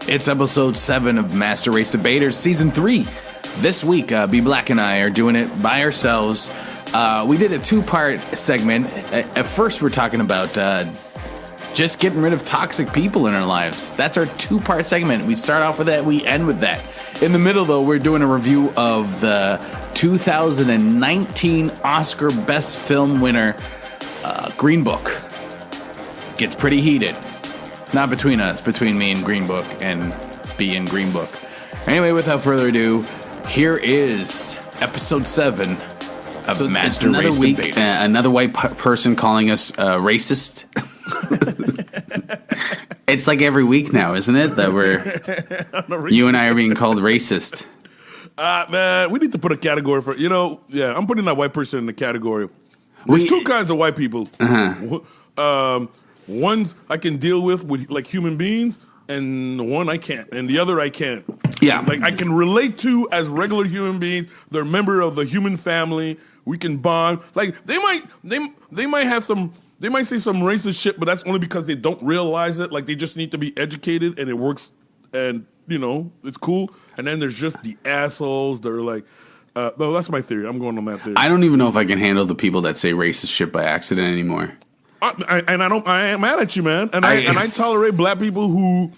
It's episode 7 of Master Race Debaters, season 3. This week, B Black and I are doing it by ourselves. We did a 2-part segment. At first, we're talking about just getting rid of toxic people in our lives. That's our 2-part segment. We start off with that, we end with that. In the middle, though, we're doing a review of the 2019 Oscar Best Film winner, Green Book. Gets pretty heated. Not between us, between me and Green Book and B and Green Book. Anyway, without further ado, here is episode 7 of Master Race Debaters. Another white person calling us racist. It's like every week now, isn't it? That you and I are being called racist. Man, we need to put a category for, I'm putting that white person in the category. There's 2 kinds of white people. Ones I can deal with like human beings, and one I can't, and the other I can't. Yeah. Like I can relate to as regular human beings. They're a member of the human family. We can bond. Like they might have some, they might say some racist shit, but that's only because they don't realize it. Like they just need to be educated, and it works, and it's cool. And then there's just the assholes that are like, no, that's my theory. I'm going on that theory. I don't even know if I can handle the people that say racist shit by accident anymore. I am mad at you, man. And I tolerate black people who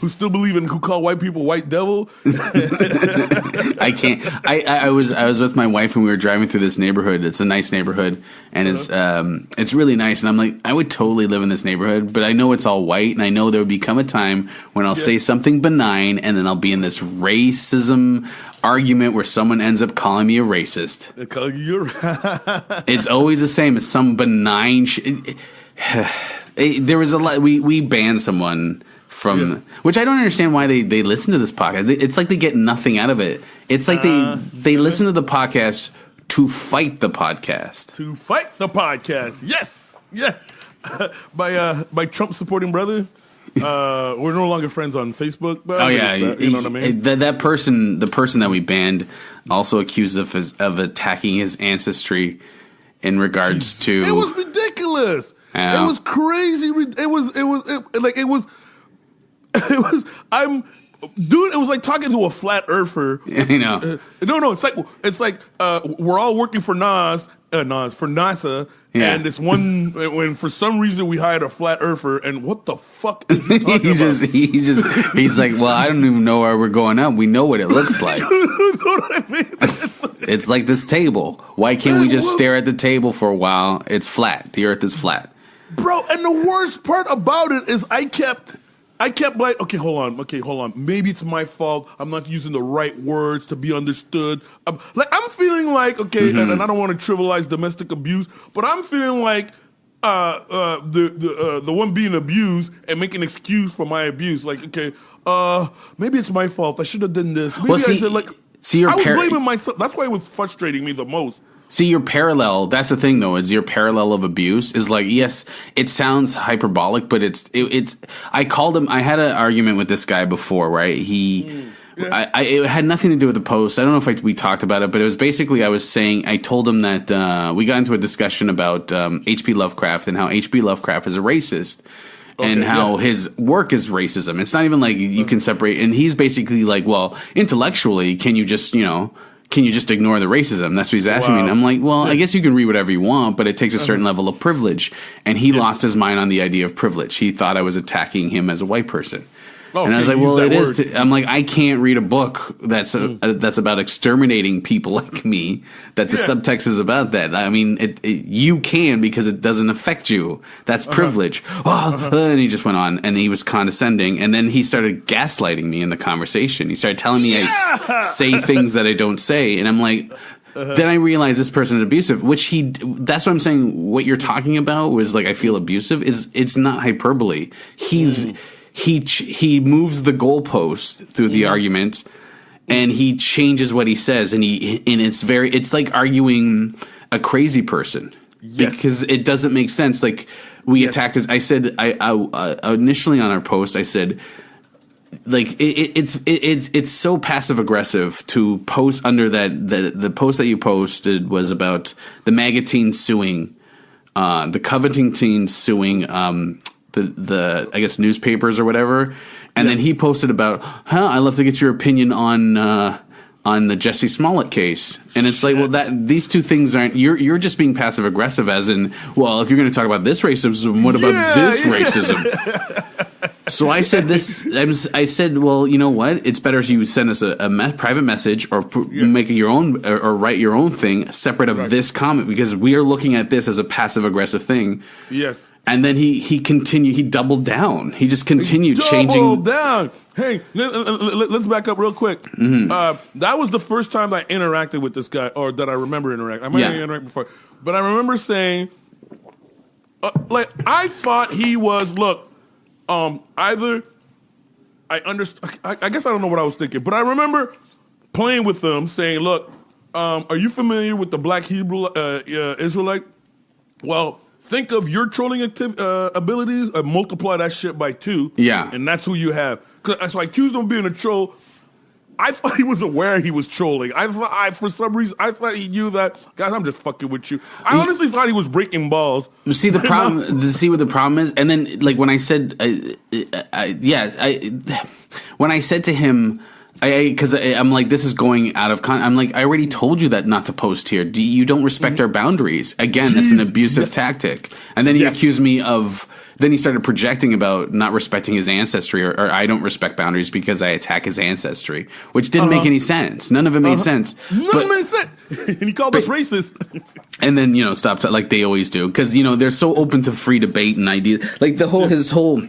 still believe in, who call white people white devil. I can't. I was with my wife and we were driving through this neighborhood. It's a nice neighborhood, and it's really nice. And I'm like, I would totally live in this neighborhood, but I know it's all white, and I know there would become a time when I'll say something benign, and then I'll be in this racism argument where someone ends up calling me a racist. It's always the same. It's some benign there was a lot. We banned someone from, which I don't understand why they listen to this podcast. It's like they get nothing out of it. It's like they listen to the podcast to fight the podcast. To fight the podcast. Yes. Yeah. My Trump supporting brother. We're no longer friends on Facebook. But you know what I mean? That person, the person that we banned, also accused of attacking his ancestry in regards to. It was ridiculous. It was crazy. It was dude. It was like talking to a flat earther. No. It's like we're all working for NASA. Yeah. And it's one when for some reason we hired a flat earther, and what the fuck is he talking about? He's like, well, I don't even know where we're going up. We know what it looks like. You know what I mean? It's like this table. Why can't we just stare at the table for a while? It's flat. The earth is flat. Bro, and the worst part about it is I kept like, okay, hold on. Maybe it's my fault. I'm not using the right words to be understood. I'm feeling like, okay, and I don't want to trivialize domestic abuse, but I'm feeling like the one being abused and make an excuse for my abuse. Like, okay, maybe it's my fault. I should have done this. Maybe I was blaming myself. That's why it was frustrating me the most. See, your parallel, that's the thing, though, is your parallel of abuse is like, yes, it sounds hyperbolic, but it's I called him, I had an argument with this guy before, right? It had nothing to do with the post. I don't know if we talked about it, but it was basically, I told him that we got into a discussion about H.P. Lovecraft and how H.P. Lovecraft is a racist. And how his work is racism. It's not even like you can separate. And he's basically like, well, intellectually, can you just ignore the racism? That's what he's asking me. And I'm like, well, I guess you can read whatever you want, but it takes a certain level of privilege. And he lost his mind on the idea of privilege. He thought I was attacking him as a white person. And I was like, well, it is. I'm like, I can't read a book that's about exterminating people like me. That the subtext is about that. I mean, you can because it doesn't affect you. That's privilege. And he just went on and he was condescending. And then he started gaslighting me in the conversation. He started telling me I say things that I don't say, and I'm like. Then I realized this person is abusive, that's what I'm saying. What you're talking about was like, I feel abusive. It's not hyperbole. He moves the goalpost through the argument, and he changes what he says, and it's like arguing a crazy person because it doesn't make sense. Like we attacked his. I said I initially on our post I said like it's so passive aggressive to post under that the post that you posted was about the MAGA teen suing the Covington teens suing the I guess newspapers or whatever, And then he posted about, I'd love to get your opinion on the Jesse Smollett case. And it's like, well, these two things aren't, you're just being passive aggressive as in, well, if you're going to talk about this racism, what about this racism? So I said I said, well, you know what? It's better if you send us a private message or make your own or write your own thing separate of this comment, because we are looking at this as a passive aggressive thing. Yes. And then he continued. He doubled down. He just continued changing. Doubled down. Hey, let's back up real quick. That was the first time I interacted with this guy, or that I remember interacting. I might have interacted before, but I remember saying, I thought he was either I understand. I guess I don't know what I was thinking, but I remember playing with them, saying, "Look, are you familiar with the Black Hebrew Israelite? Well, think of your trolling abilities and multiply that shit by 2. Yeah, and that's who you have." So I accused him of being a troll. I thought he was aware he was trolling. For some reason, I thought he knew that. Guys, I'm just fucking with you. I honestly thought he was breaking balls. See the problem. See what the problem is, and then like when I said, when I said to him, because I'm like, this is going out of I'm like, I already told you that not to post here. You don't respect our boundaries. Again, that's an abusive tactic. And then he accused me of. Then he started projecting about not respecting his ancestry, or I don't respect boundaries because I attack his ancestry, which didn't make any sense. None of it made sense. None of it made sense. And he called us racist. And then, stopped like they always do. Because, they're so open to free debate and ideas. Like his whole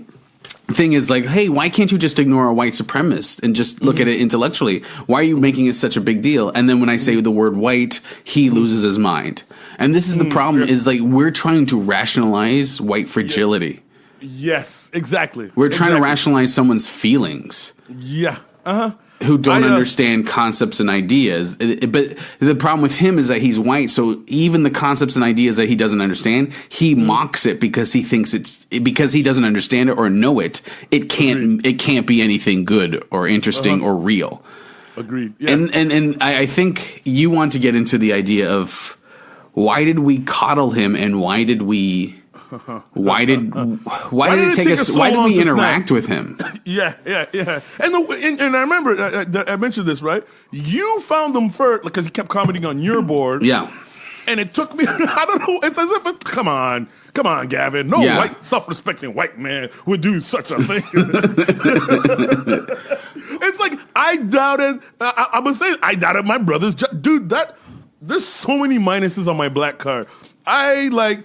thing is like, hey, why can't you just ignore a white supremacist and just look at it intellectually? Why are you making it such a big deal? And then when I say the word white, he loses his mind. And this is the problem is like we're trying to rationalize white fragility. Yes, exactly. We're trying to rationalize someone's feelings. Yeah. Who don't understand concepts and ideas. But the problem with him is that he's white, so even the concepts and ideas that he doesn't understand, he mocks it because he thinks because he doesn't understand it or know it. It can't be anything good or interesting or real. Agreed. Yeah. And I think you want to get into the idea of why did we coddle him and why did we interact with him? Yeah. And I remember I mentioned this, right? You found him first because he kept commenting on your board. Yeah. And it took me, I don't know, it's as if come on, Gavin. No white, self-respecting white man would do such a thing. It's like, I'm going to say, I doubted my brother's, dude, there's so many minuses on my black card. I,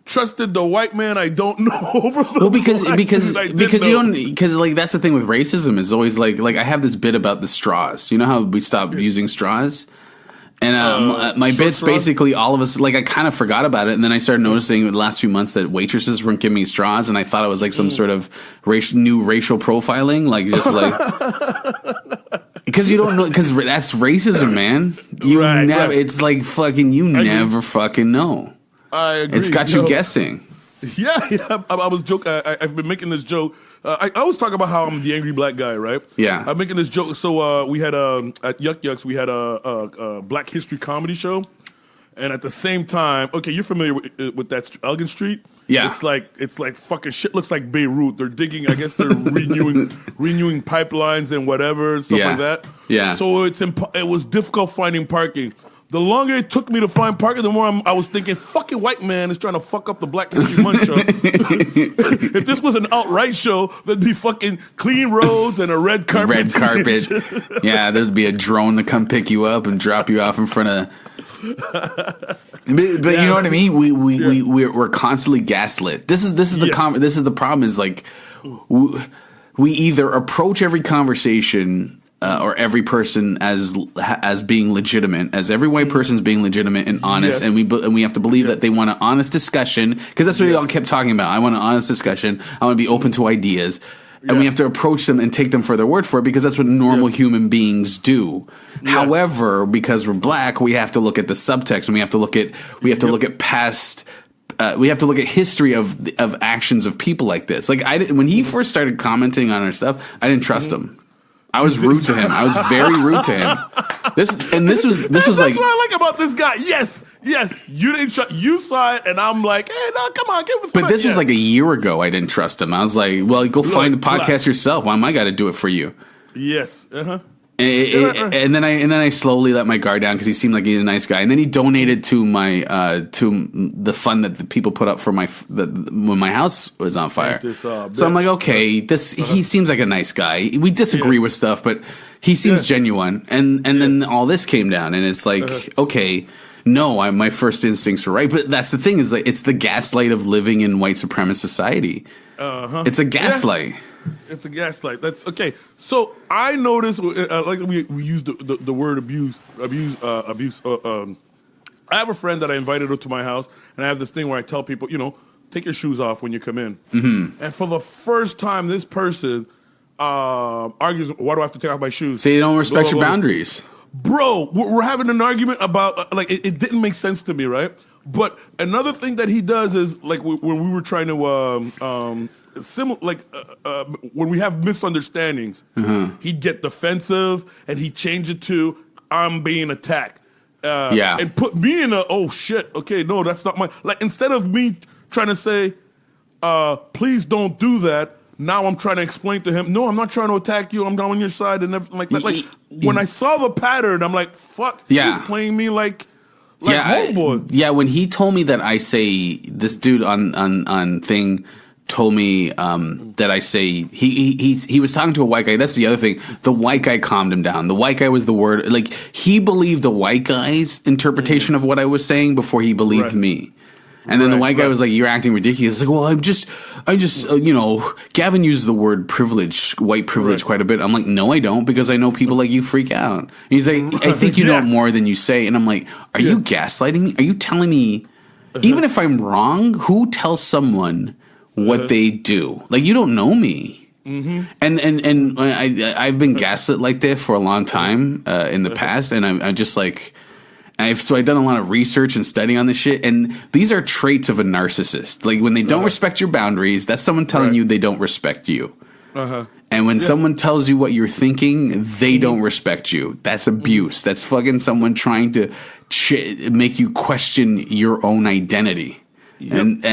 trusted the white man I don't know over the because that's the thing with racism is always like I have this bit about the straws. You know how we stopped using straws? And my bit's basically all of us, I kind of forgot about it. And then I started noticing in the last few months that waitresses weren't giving me straws. And I thought it was like some sort of new racial profiling. Because you don't know, because that's racism, man. It's like fucking, never fucking know. I agree. It's got you guessing. Yeah. I was joking. I've been making this joke. I always talk about how I'm the angry black guy, right? Yeah. I'm making this joke. So we had at Yuck Yucks, we had a Black History comedy show, and at the same time, okay, you're familiar with that Elgin Street? Yeah. It's like fucking shit. Looks like Beirut. They're digging. I guess they're renewing pipelines and whatever and stuff like that. Yeah. So it was difficult finding parking. The longer it took me to find parking, the more I was thinking, fucking white man is trying to fuck up the Black History Month show. If this was an outright show, there'd be fucking clean roads and a red carpet. Red carpet. Yeah, there'd be a drone to come pick you up and drop you off in front of... But you know what I mean? We're constantly gaslit. This is the problem is like we either approach every conversation... or every person as being legitimate, as every white person's being legitimate and honest, and we have to believe that they want an honest discussion because that's what we all kept talking about. I want an honest discussion. I want to be open to ideas, and we have to approach them and take them for their word for it because that's what normal human beings do. However, because we're black, we have to look at the subtext and we have to look at past. We have to look at history of actions of people like this. Like when he first started commenting on our stuff, I didn't trust him. I was rude to him. I was very rude to him. This was That's like, what I like about this guy. Yes, you didn't you saw it, and I'm like, hey, no, come on, give us. but this was like a year ago. I didn't trust him. I was like, well, go find a podcast yourself. Why am I got to do it for you? Yes. Uh-huh. And then I slowly let my guard down because he seemed like he's a nice guy. And then he donated to my to the fund that the people put up for when my house was on fire. So I'm like, okay, he seems like a nice guy. We disagree with stuff, but he seems genuine. And then all this came down, and it's like, okay. No, my first instincts were right, but that's the thing is like it's the gaslight of living in white supremacist society. It's a gaslight. Yeah. It's a gaslight. That's okay. So I noticed, like we used the word abuse. I have a friend that I invited to my house, and I have this thing where I tell people, take your shoes off when you come in. Mm-hmm. And for the first time, this person argues, "Why do I have to take off my shoes?" Say you don't respect your boundaries. Bro, we're having an argument about it didn't make sense to me, right? But another thing that he does is like when we were trying to when we have misunderstandings, he'd get defensive and he'd change it to I'm being attacked. And put me in oh shit, okay, no, that's not my instead of me trying to say, please don't do that. Now I'm trying to explain to him, no, I'm not trying to attack you. I'm on your side and everything like that. Like when I saw the pattern, I'm like, fuck, he's playing me like homeboy. When he told me that I say this dude on thing told me that I say he was talking to a white guy. That's the other thing. The white guy calmed him down. The white guy was the word. Like he believed the white guy's interpretation of what I was saying before he believed me. And then the white guy was like, "You're acting ridiculous." Like, well, I just, Gavin used the word privilege, white privilege, quite a bit. I'm like, no, I don't, because I know people like you freak out. And he's like, I think you know more than you say. And I'm like, are you gaslighting me? Are you telling me, even if I'm wrong, who tells someone what they do? Like, you don't know me. Mm-hmm. And I've been gaslit like that for a long time in the past, and I'm just like. I've done a lot of research and studying on this shit, and these are traits of a narcissist. Like when they don't respect your boundaries, that's someone telling you they don't respect you. And when someone tells you what you're thinking, they don't respect you. That's abuse. That's fucking someone trying to make you question your own identity. And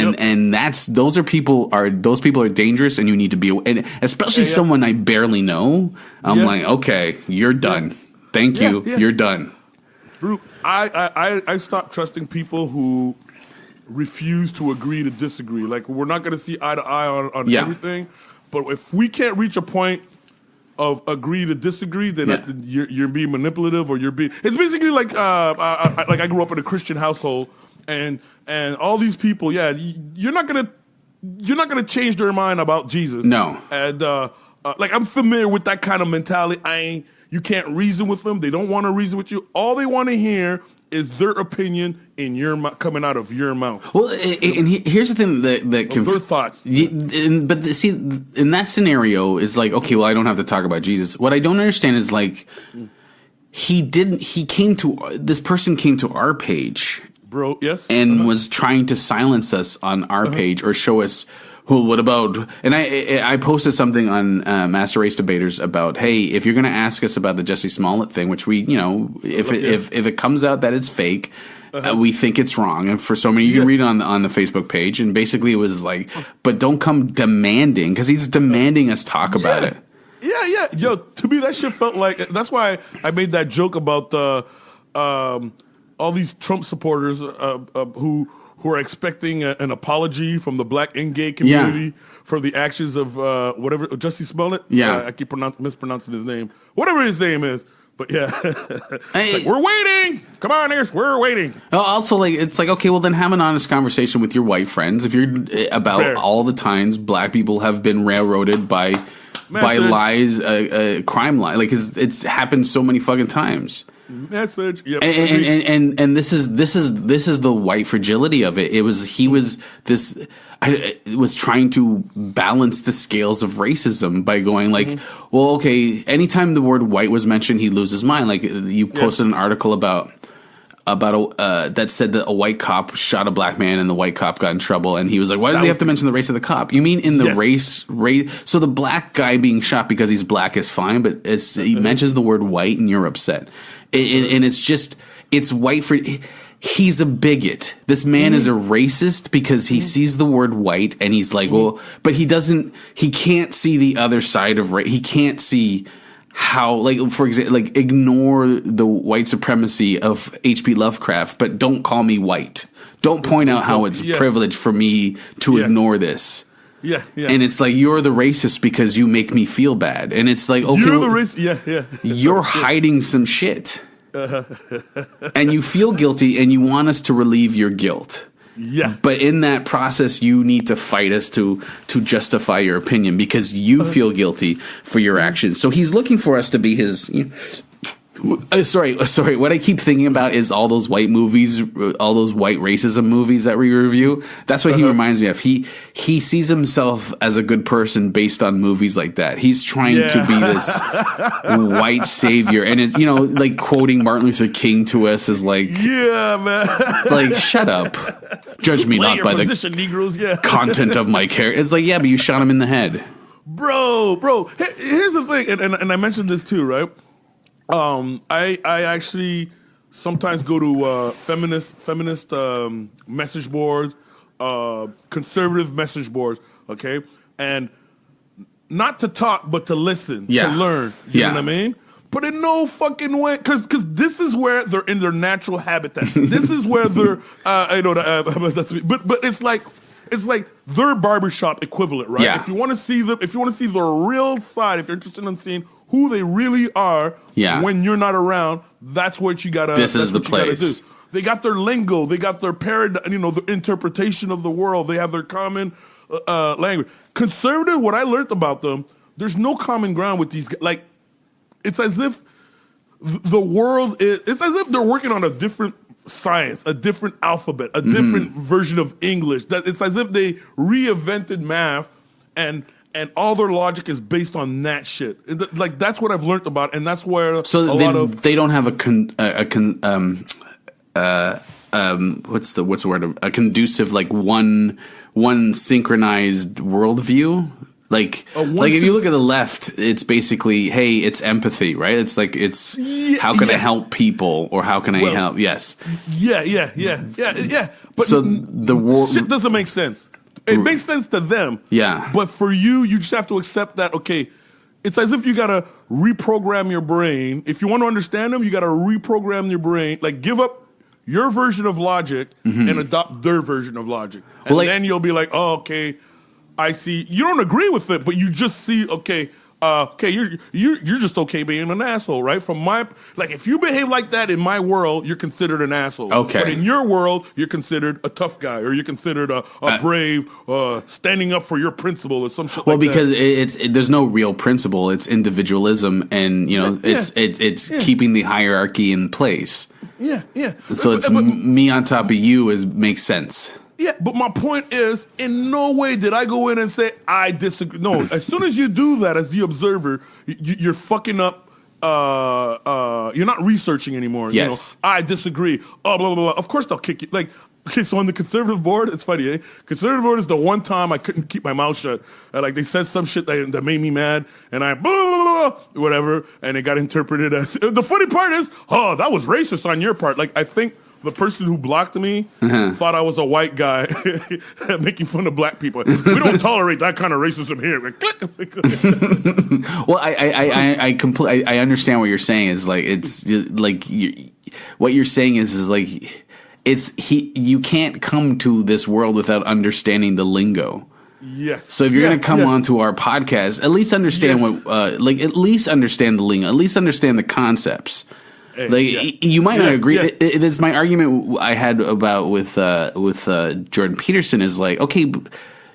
those people are dangerous, and you need to be, and especially someone I barely know. I'm like, okay, you're done. Thank you. You're done. I stopped trusting people who refuse to agree to disagree. Like, we're not going to see eye to eye on everything, but if we can't reach a point of agree to disagree, then you're being manipulative, or you're being. It's basically like I grew up in a Christian household, and all these people, you're not gonna change their mind about Jesus. No, and I'm familiar with that kind of mentality. You can't reason with them. They don't want to reason with you. All they want to hear is their opinion in coming out of your mouth. Well, and here's the thing that their thoughts. See, in that scenario, is like, okay, well, I don't have to talk about Jesus. What I don't understand is like, this person came to our page, bro. Yes, and was trying to silence us on our page or show us. Well, what about? And I posted something on Master Race Debaters about, hey, if you're going to ask us about the Jussie Smollett thing, which we, if it comes out that it's fake, we think it's wrong. And for so many, you can read it on the Facebook page, and basically it was like, but don't come demanding, because he's demanding us talk about it. Yeah. Yo, to me that shit felt like, that's why I made that joke about all these Trump supporters who are expecting an apology from the black and gay community for the actions of whatever Jussie Smollett. I keep mispronouncing his name. Whatever his name is. But it's like, we're waiting. Come on, Ears, we're waiting. Also, like, it's like, okay, well, then have an honest conversation with your white friends if you're about all the times black people have been railroaded by lies, crime lie. Like, it's happened so many fucking times. Message. Yep. And this is the white fragility of it. He was trying to balance the scales of racism by going like, well, okay, anytime the word white was mentioned, he'd lose his mind. Like, you posted an article about about that said that a white cop shot a black man and the white cop got in trouble, and he was like, why does he have to mention the race of the cop? You mean in the race? So the black guy being shot because he's black is fine, but he mentions the word white and you're upset. And it's white for... He's a bigot. This man is a racist because he sees the word white and he's like, well, but he can't see the other side of race. He can't see how, like, for example, like, ignore the white supremacy of H.P. Lovecraft, but don't call me white. Don't point out how it's privilege for me to ignore this. Yeah. And it's like, you're the racist because you make me feel bad. And it's like, okay, you're the racist. You're hiding some shit. And you feel guilty and you want us to relieve your guilt. Yeah. But in that process, you need to fight us to justify your opinion because you feel guilty for your actions. So he's looking for us to be his... Sorry. What I keep thinking about is all those white movies, all those white racism movies that we review. That's what he reminds me of. He sees himself as a good person based on movies like that. He's trying to be this white savior, and it's, like quoting Martin Luther King to us is like, yeah, man, like, shut up, judge me not by position, Negroes, content of my character. It's like, yeah, but you shot him in the head, bro. Here's the thing, and I mentioned this too, right? I actually sometimes go to feminist message boards, conservative message boards, okay? And not to talk, but to listen, to learn. You know what I mean? But in no fucking way, because this is where they're in their natural habitat. This is where they're, but it's like their barbershop equivalent, right? Yeah. If you want to see the real side, if you're interested in seeing who they really are when you're not around, that's what you gotta. This is the place. They got their lingo, they got their paradigm, the interpretation of the world. They have their common language. Conservative, what I learned about them, there's no common ground with these guys. Like, it's as if the world is. It's as if they're working on a different science, a different alphabet, a different version of English. That it's as if they reinvented math and all their logic is based on that shit. Like, that's what I've learned about, and that's where they don't have what's the word? A conducive, like, one synchronized worldview. Like if you look at the left, it's basically, hey, it's empathy, right? It's like, how can I help people, or how can I help? Yes. Yeah. But so the shit doesn't make sense. It makes sense to them. Yeah. But for you just have to accept that, okay, it's as if you got to reprogram your brain. If you want to understand them, you got to reprogram your brain. Like, give up your version of logic and adopt their version of logic. And then you'll be like, oh, okay, I see. You don't agree with it, but you just see, okay, you're just okay being an asshole, right? From my, like, if you behave like that in my world, you're considered an asshole. Okay. But in your world, you're considered a tough guy, or you're considered a brave, standing up for your principle, or some shit like that. Well, because there's no real principle. It's individualism, and it's keeping the hierarchy in place. Yeah. So it's me on top of you makes sense. Yeah, but my point is, in no way did I go in and say, I disagree. No, as soon as you do that as the observer, you're fucking up. You're not researching anymore. Yes. I disagree. Oh, blah, blah, blah. Of course they'll kick you. Like, okay, so on the conservative board, it's funny, eh? Conservative board is the one time I couldn't keep my mouth shut. Like, they said some shit that made me mad, and I, blah, blah, blah, whatever, and it got interpreted as, the funny part is, oh, that was racist on your part. Like, I think the person who blocked me thought I was a white guy making fun of black people. We don't tolerate that kind of racism here. Well, I understand what you're saying. Is like, it's like what you're saying is like, you can't come to this world without understanding the lingo. Yes. So if you're going to come onto our podcast, at least understand at least understand the lingo, at least understand the concepts. You might not agree. It's my argument I had about with Jordan Peterson is like, okay,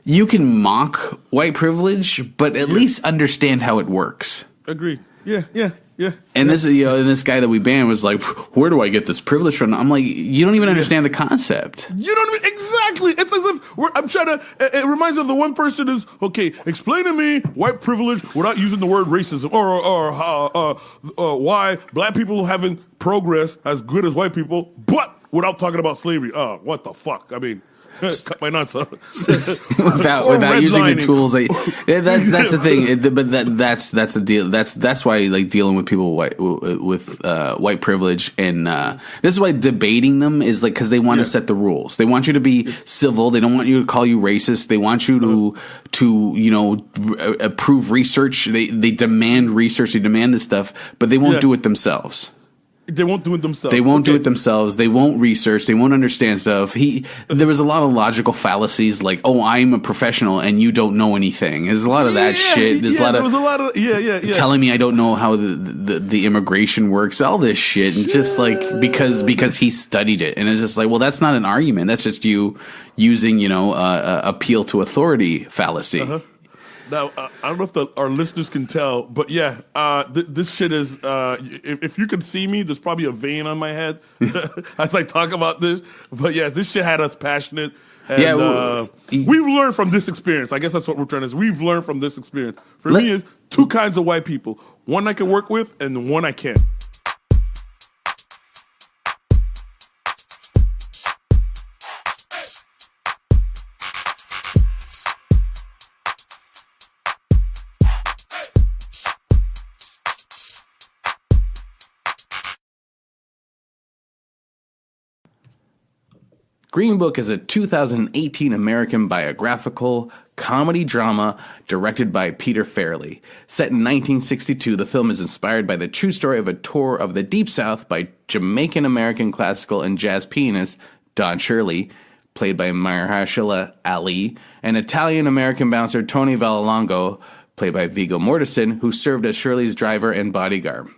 you can mock white privilege, but at least understand how it works. Agree. Yeah. Yeah. And this guy that we banned was like, where do I get this privilege from? I'm like, you don't even understand the concept. You don't even, exactly. It's as if I'm trying to. It reminds me of the one person is okay. Explain to me white privilege without using the word racism, or why black people haven't progressed as good as white people, but without talking about slavery. What the fuck? I mean. Cut my nuts off. without using the tools. That's the thing. But that's the deal. That's why like dealing with people with white privilege and this is why debating them is like because they want to set the rules. They want you to be civil. They don't want you to call you racist. They want you to approve research. They demand research. They demand this stuff, but they won't do it themselves. They won't do it themselves. They won't do it themselves. They won't research. They won't understand stuff. There was a lot of logical fallacies, like, "Oh, I'm a professional and you don't know anything." There's a lot of that shit. There's a lot of telling me I don't know how the immigration works. All this shit, and just like because he studied it, and it's just like, well, that's not an argument. That's just you using appeal to authority fallacy. Uh-huh. Now, I don't know if our listeners can tell, but this shit is, if you can see me, there's probably a vein on my head as I talk about this. But yeah, this shit had us passionate. And we've learned from this experience. I guess that's what we're trying to say. We've learned from this experience. For me, is two kinds of white people. One I can work with and one I can't. Green Book is a 2018 American biographical comedy drama directed by Peter Farrelly. Set in 1962, the film is inspired by the true story of a tour of the Deep South by Jamaican-American classical and jazz pianist Don Shirley, played by Mahershala Ali, and Italian-American bouncer Tony Vallelongo, played by Viggo Mortensen, who served as Shirley's driver and bodyguard.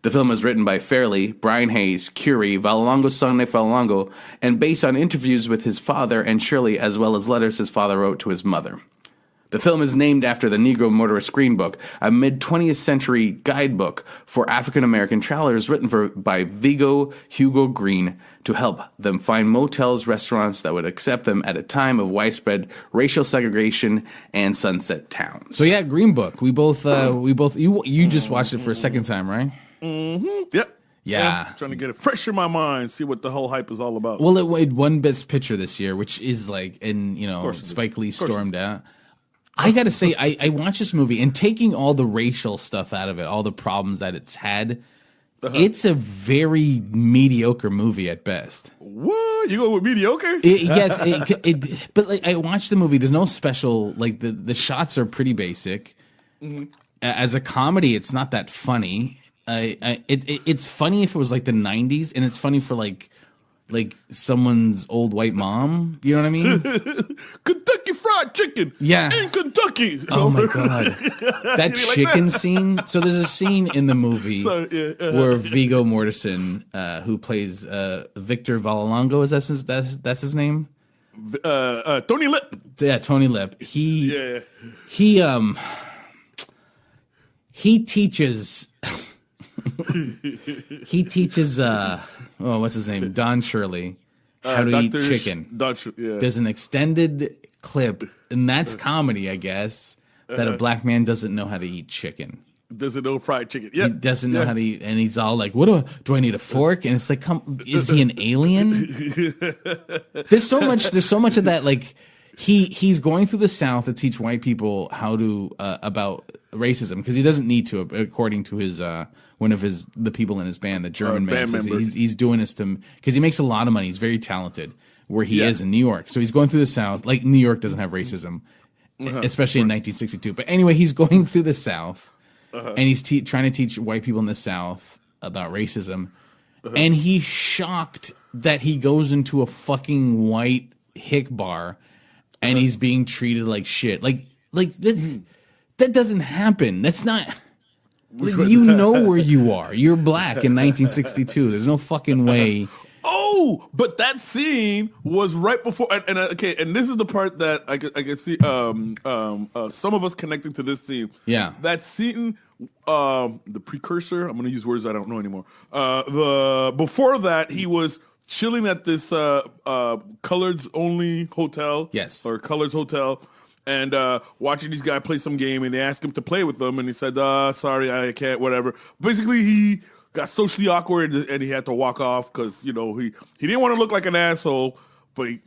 The film was written by Farrelly, Brian Hayes, Curie, Vallelongo's son Nick Vallelongo, and based on interviews with his father and Shirley, as well as letters his father wrote to his mother. The film is named after the Negro Motorist Green Book, a mid-20th century guidebook for African-American travelers written by Hugo Green to help them find motels, restaurants that would accept them at a time of widespread racial segregation and sunset towns. So yeah, Green Book. We both you just watched it for a second time, right? Mm-hmm. Yep. Yeah. Trying to get it fresh in my mind, see what the whole hype is all about. Well, it won Best Picture this year, which is like, and Spike Lee stormed out. I gotta say, I watched this movie and taking all the racial stuff out of it, all the problems that it's had, it's a very mediocre movie at best. What? You go with mediocre? Yes, but like I watched the movie. There's no special, like the shots are pretty basic. Mm-hmm. As a comedy, it's not that funny. It's funny if it was like the 90s, and it's funny for like someone's old white mom. You know what I mean? Kentucky Fried Chicken. Yeah. In Kentucky. Oh my God. That chicken like that? Scene. So there's a scene in the movie where Viggo Mortensen, who plays Victor Vallelongo, that's his name? Tony Lip. Yeah, Tony Lip. He teaches what's his name? Don Shirley how to eat chicken. There's an extended clip, and that's comedy, I guess, that a black man doesn't know how to eat chicken. Doesn't know fried chicken. Yeah. He doesn't know how to eat, and he's all like, do I need a fork? And it's like, is he an alien? There's so much of that, like he's going through the South to teach white people how to about racism, because he doesn't need to, according to his one of the people in his band, the German man says he's doing this to, because he makes a lot of money. He's very talented where he is in New York. So he's going through the South. Like, New York doesn't have racism, especially in 1962. But anyway, he's going through the South, and he's trying to teach white people in the South about racism. And he's shocked that he goes into a fucking white hick bar and he's being treated like shit. Like that doesn't happen. That's not... Like, you know where you are. You're black in 1962. There's no fucking way. Oh, but that scene was right before. And this is the part that I could see some of us connecting to this scene. Yeah, that scene the precursor. I'm going to use words I don't know anymore. Before that, he was chilling at this coloreds only hotel. Yes. Or coloreds hotel. And watching these guys play some game, and they asked him to play with them, and he said, sorry, I can't, whatever. Basically, he got socially awkward, and he had to walk off because, he didn't want to look like an asshole, but he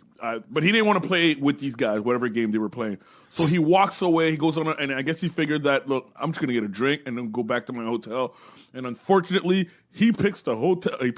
didn't want to play with these guys, whatever game they were playing. So he walks away, he goes on, and I guess he figured that, look, I'm just going to get a drink and then go back to my hotel. And unfortunately, he picks the hotel, he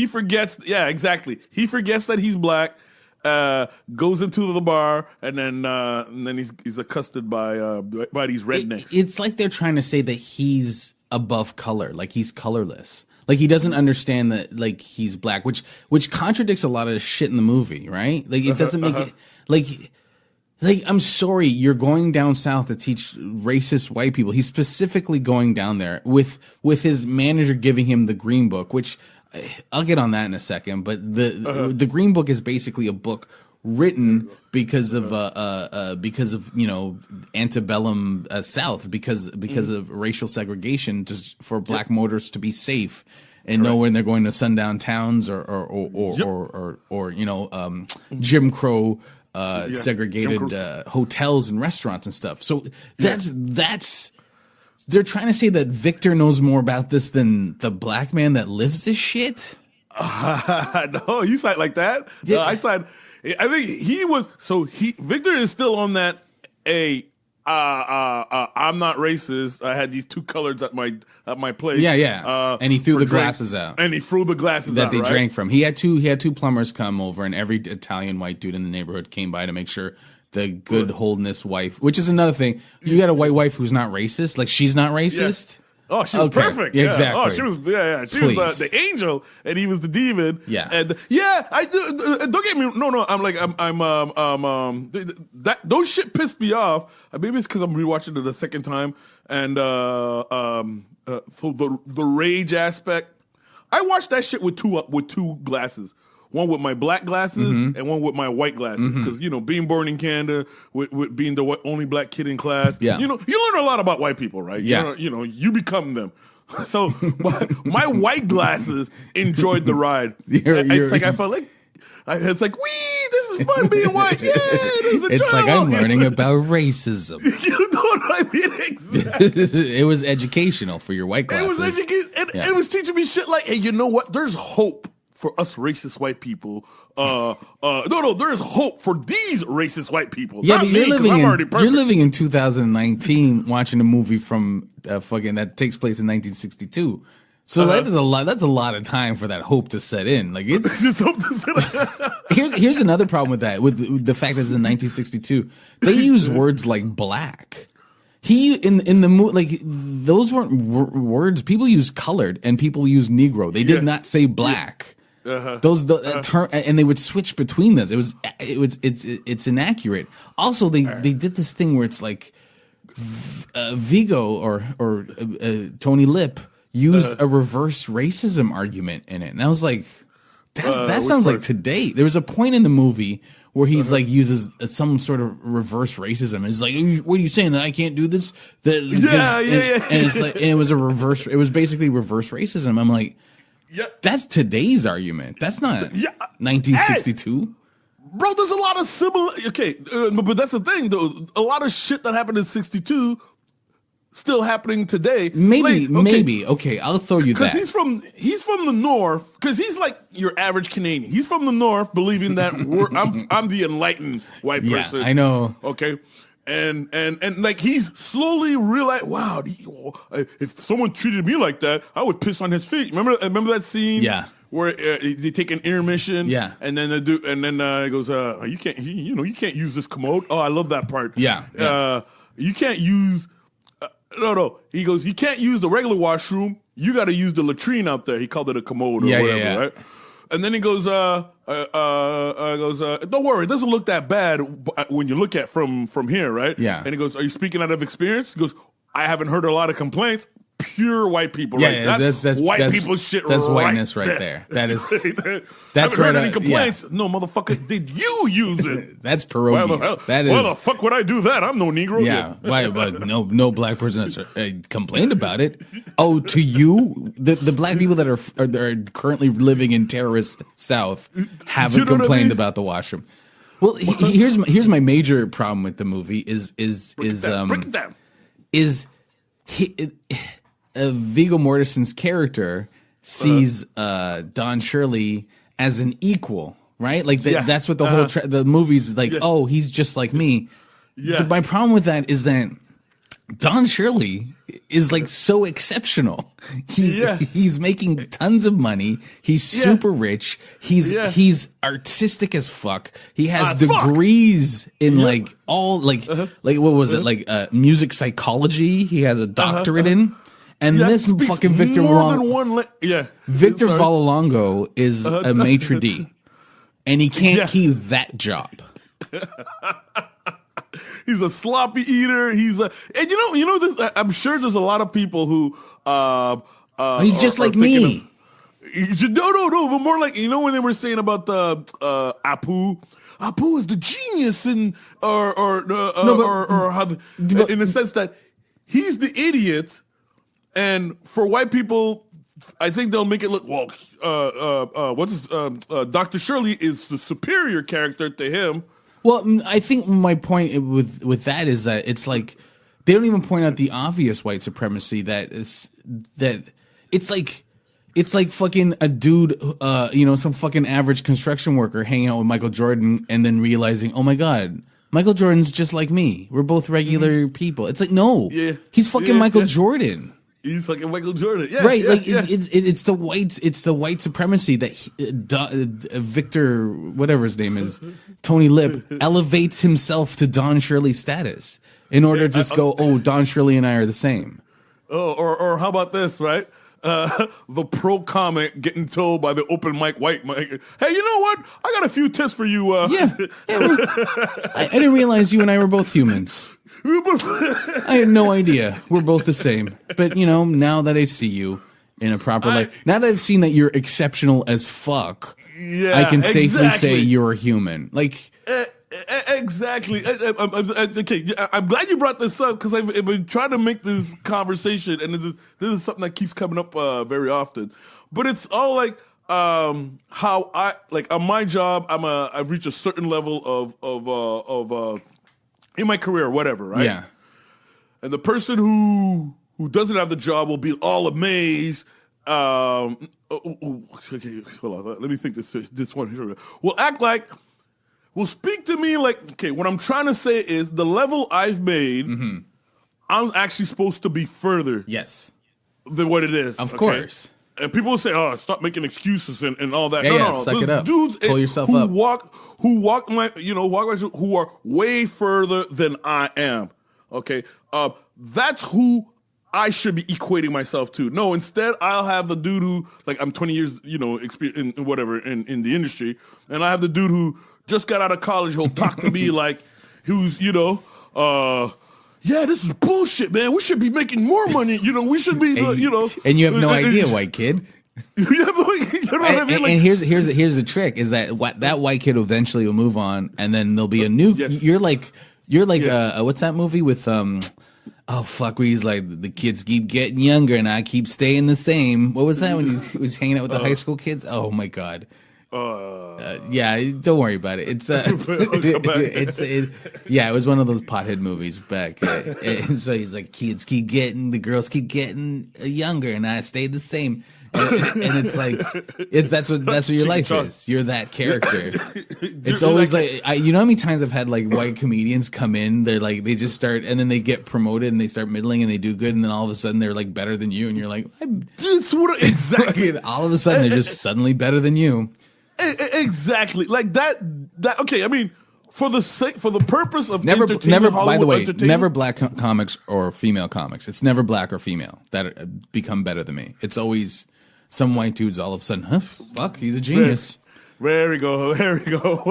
forgets, yeah, exactly. He forgets that he's black. Goes into the bar, and then he's accosted by these rednecks. It's like they're trying to say that he's above color, like he's colorless, like he doesn't understand that, like he's black, which contradicts a lot of the shit in the movie, right? Like it doesn't make it like I'm sorry, you're going down south to teach racist white people. He's specifically going down there with his manager giving him the green book, which. I'll get on that in a second, but the Green Book is basically a book written because of antebellum South because of racial segregation for black motorists to be safe and know when they're going to sundown towns or Jim Crow segregated hotels and restaurants and stuff. So that's. They're trying to say that Victor knows more about this than the black man that lives this shit? No, you side like that? Yeah. I think he was, Victor is still on that, I'm not racist. I had these two coloreds at my place. Yeah. And he threw the glasses out. And he threw the glasses that out, they right? drank from. He had two plumbers come over, and every Italian white dude in the neighborhood came by to make sure the good holdness wife, which is another thing. You got a white wife who's not racist, like she's not racist. Yes. Oh, she was perfect. Yeah, exactly. Oh, she was. Yeah. She was the angel, and he was the demon. Yeah. And I do. Don't get me. No. Those shit pissed me off. Maybe it's because I'm rewatching it the second time, and so the rage aspect. I watched that shit with two glasses. One with my black glasses and one with my white glasses. Because, being born in Canada, with being the only black kid in class, you learn a lot about white people, right? Yeah. You become them. So my white glasses enjoyed the ride. I felt like, it's like, wee, this is fun being white. Yeah, this is a It's like I'm learning about racism. You know what I mean? Exactly. It was educational for your white glasses. It was educational. It was teaching me shit like, hey, you know what? There's hope for us racist white people. No, there is hope for these racist white people. Yeah, Not but you're living in 2019 watching a movie from that takes place in 1962. So that's a lot of time for that hope to set in. Like it's hope to set in. Here's another problem with that, with the fact that it's in 1962. They use words like black. In the movie, like those weren't words. People use colored and people use Negro. They did not say black. Term, and they would switch between those. It's inaccurate. Also, they did this thing where it's like Vigo or Tony Lip used a reverse racism argument in it, and I was like, that sounds like today. There was a point in the movie where he's like uses some sort of reverse racism. It's like, what are you saying, that I can't do this? And it's like, and it was it was basically reverse racism. I'm like, that's today's argument. That's not 1962. Bro, there's a lot of similar. Okay, but that's the thing, though. A lot of shit that happened in '62 still happening today. Maybe. Okay, I'll throw you that. Because he's from the north. Because he's like your average Canadian. He's from the north, believing that I'm the enlightened white person. Yeah, I know. Okay. And like he's slowly realized, wow, if someone treated me like that, I would piss on his feet. Remember that scene? Yeah. Where they take an intermission, and then he goes, you can't use this commode. Oh, I love that part. Yeah. You can't use. No. He goes, you can't use the regular washroom. You got to use the latrine out there. He called it a commode or whatever, right? And then he goes, don't worry, it doesn't look that bad when you look at from here, right? Yeah. And he goes, are you speaking out of experience? He goes, I haven't heard a lot of complaints. pure white people. Yeah, right? that's white people shit. That's right whiteness right there. That is. That's haven't heard right. any complaints? No, motherfucker. Did you use it? That's pierogies. That is. Why the fuck would I do that? I'm no Negro. Yeah, why? But no black person has complained about it. Oh, to you, the black people that are currently living in terrorist South haven't You know what I complained mean? about the washroom. Well, here's my major problem with the movie is Break it down. Viggo Mortensen's character sees Don Shirley as an equal, right? Like that's what the whole the movie's like. Oh, he's just like me. Yeah. My problem with that is that Don Shirley is like so exceptional. He's making tons of money. He's super rich. He's artistic as fuck. He has degrees in like all like what was it like music psychology? He has a doctorate in. And this fucking Victor Victor Vallalongo is a maitre d', and he can't keep that job. He's a sloppy eater. And you know this. I'm sure there's a lot of people who He's just like me. No, but more like when they were saying about the Apu. Apu is the genius in in the sense that he's the idiot. And for white people, I think they'll make it look Dr. Shirley is the superior character to him. Well, I think my point with that is that it's like they don't even point out the obvious white supremacy it's like fucking a dude, some fucking average construction worker hanging out with Michael Jordan and then realizing, oh my God, Michael Jordan's just like me. We're both regular people. It's like, no, he's fucking Michael Jordan. He's fucking Michael Jordan, right? It's the white supremacy that Victor, whatever his name is, Tony Lip, elevates himself to Don Shirley's status in order to just go, oh, Don Shirley and I are the same. Oh, or how about this, right? The pro comic getting told by the open mic white mic, hey, you know what? I got a few tips for you. I didn't realize you and I were both humans. I had no idea. We're both the same. But, now that I see you in a proper light, now that I've seen that you're exceptional as fuck, I can safely say you're a human. Like, exactly. Okay, I'm glad you brought this up because I've been trying to make this conversation, and this is something that keeps coming up very often. But it's all like how I like on my job. I've reached a certain level of in my career, whatever, right? Yeah. And the person who doesn't have the job will be all amazed. Okay, hold on. Let me think this one. Will speak to me like, okay, what I'm trying to say is the level I've made, I'm actually supposed to be further than what it is. Of course. And people will say, oh, stop making excuses and all that. No, suck it up. Dudes pull yourself up. Who are way further than I am. Okay. That's who I should be equating myself to. No, instead I'll have the dude who, like, I'm 20 years, experience in whatever in the industry, and I have the dude who just got out of college who'll talk to me like who's, this is bullshit, man. We should be making more money. We should be, and you have no idea, white kid. You know what I mean? Like, and here's the trick: is that that white kid eventually will move on, and then there'll be a new. You're like what's that movie with oh fuck, where he's like the kids keep getting younger and I keep staying the same. What was that when he was hanging out with the high school kids? Oh my god. Don't worry about it. It's it was one of those pothead movies back. And so he's like, the girls keep getting younger, and I stayed the same. And it's like, that's what your life is. You're that character. It's always like how many times I've had like white comedians come in. They're like, they just start, and then they get promoted, and they start middling, and they do good, and then all of a sudden they're like better than you, and you're like, exactly. All of a sudden they're just suddenly better than you. Exactly, like that. Okay, I mean, for the purpose of never. By the way, entertainment, never black comics or female comics. It's never black or female that become better than me. It's always some white dudes all of a sudden, fuck, he's a genius. There we go. There we go.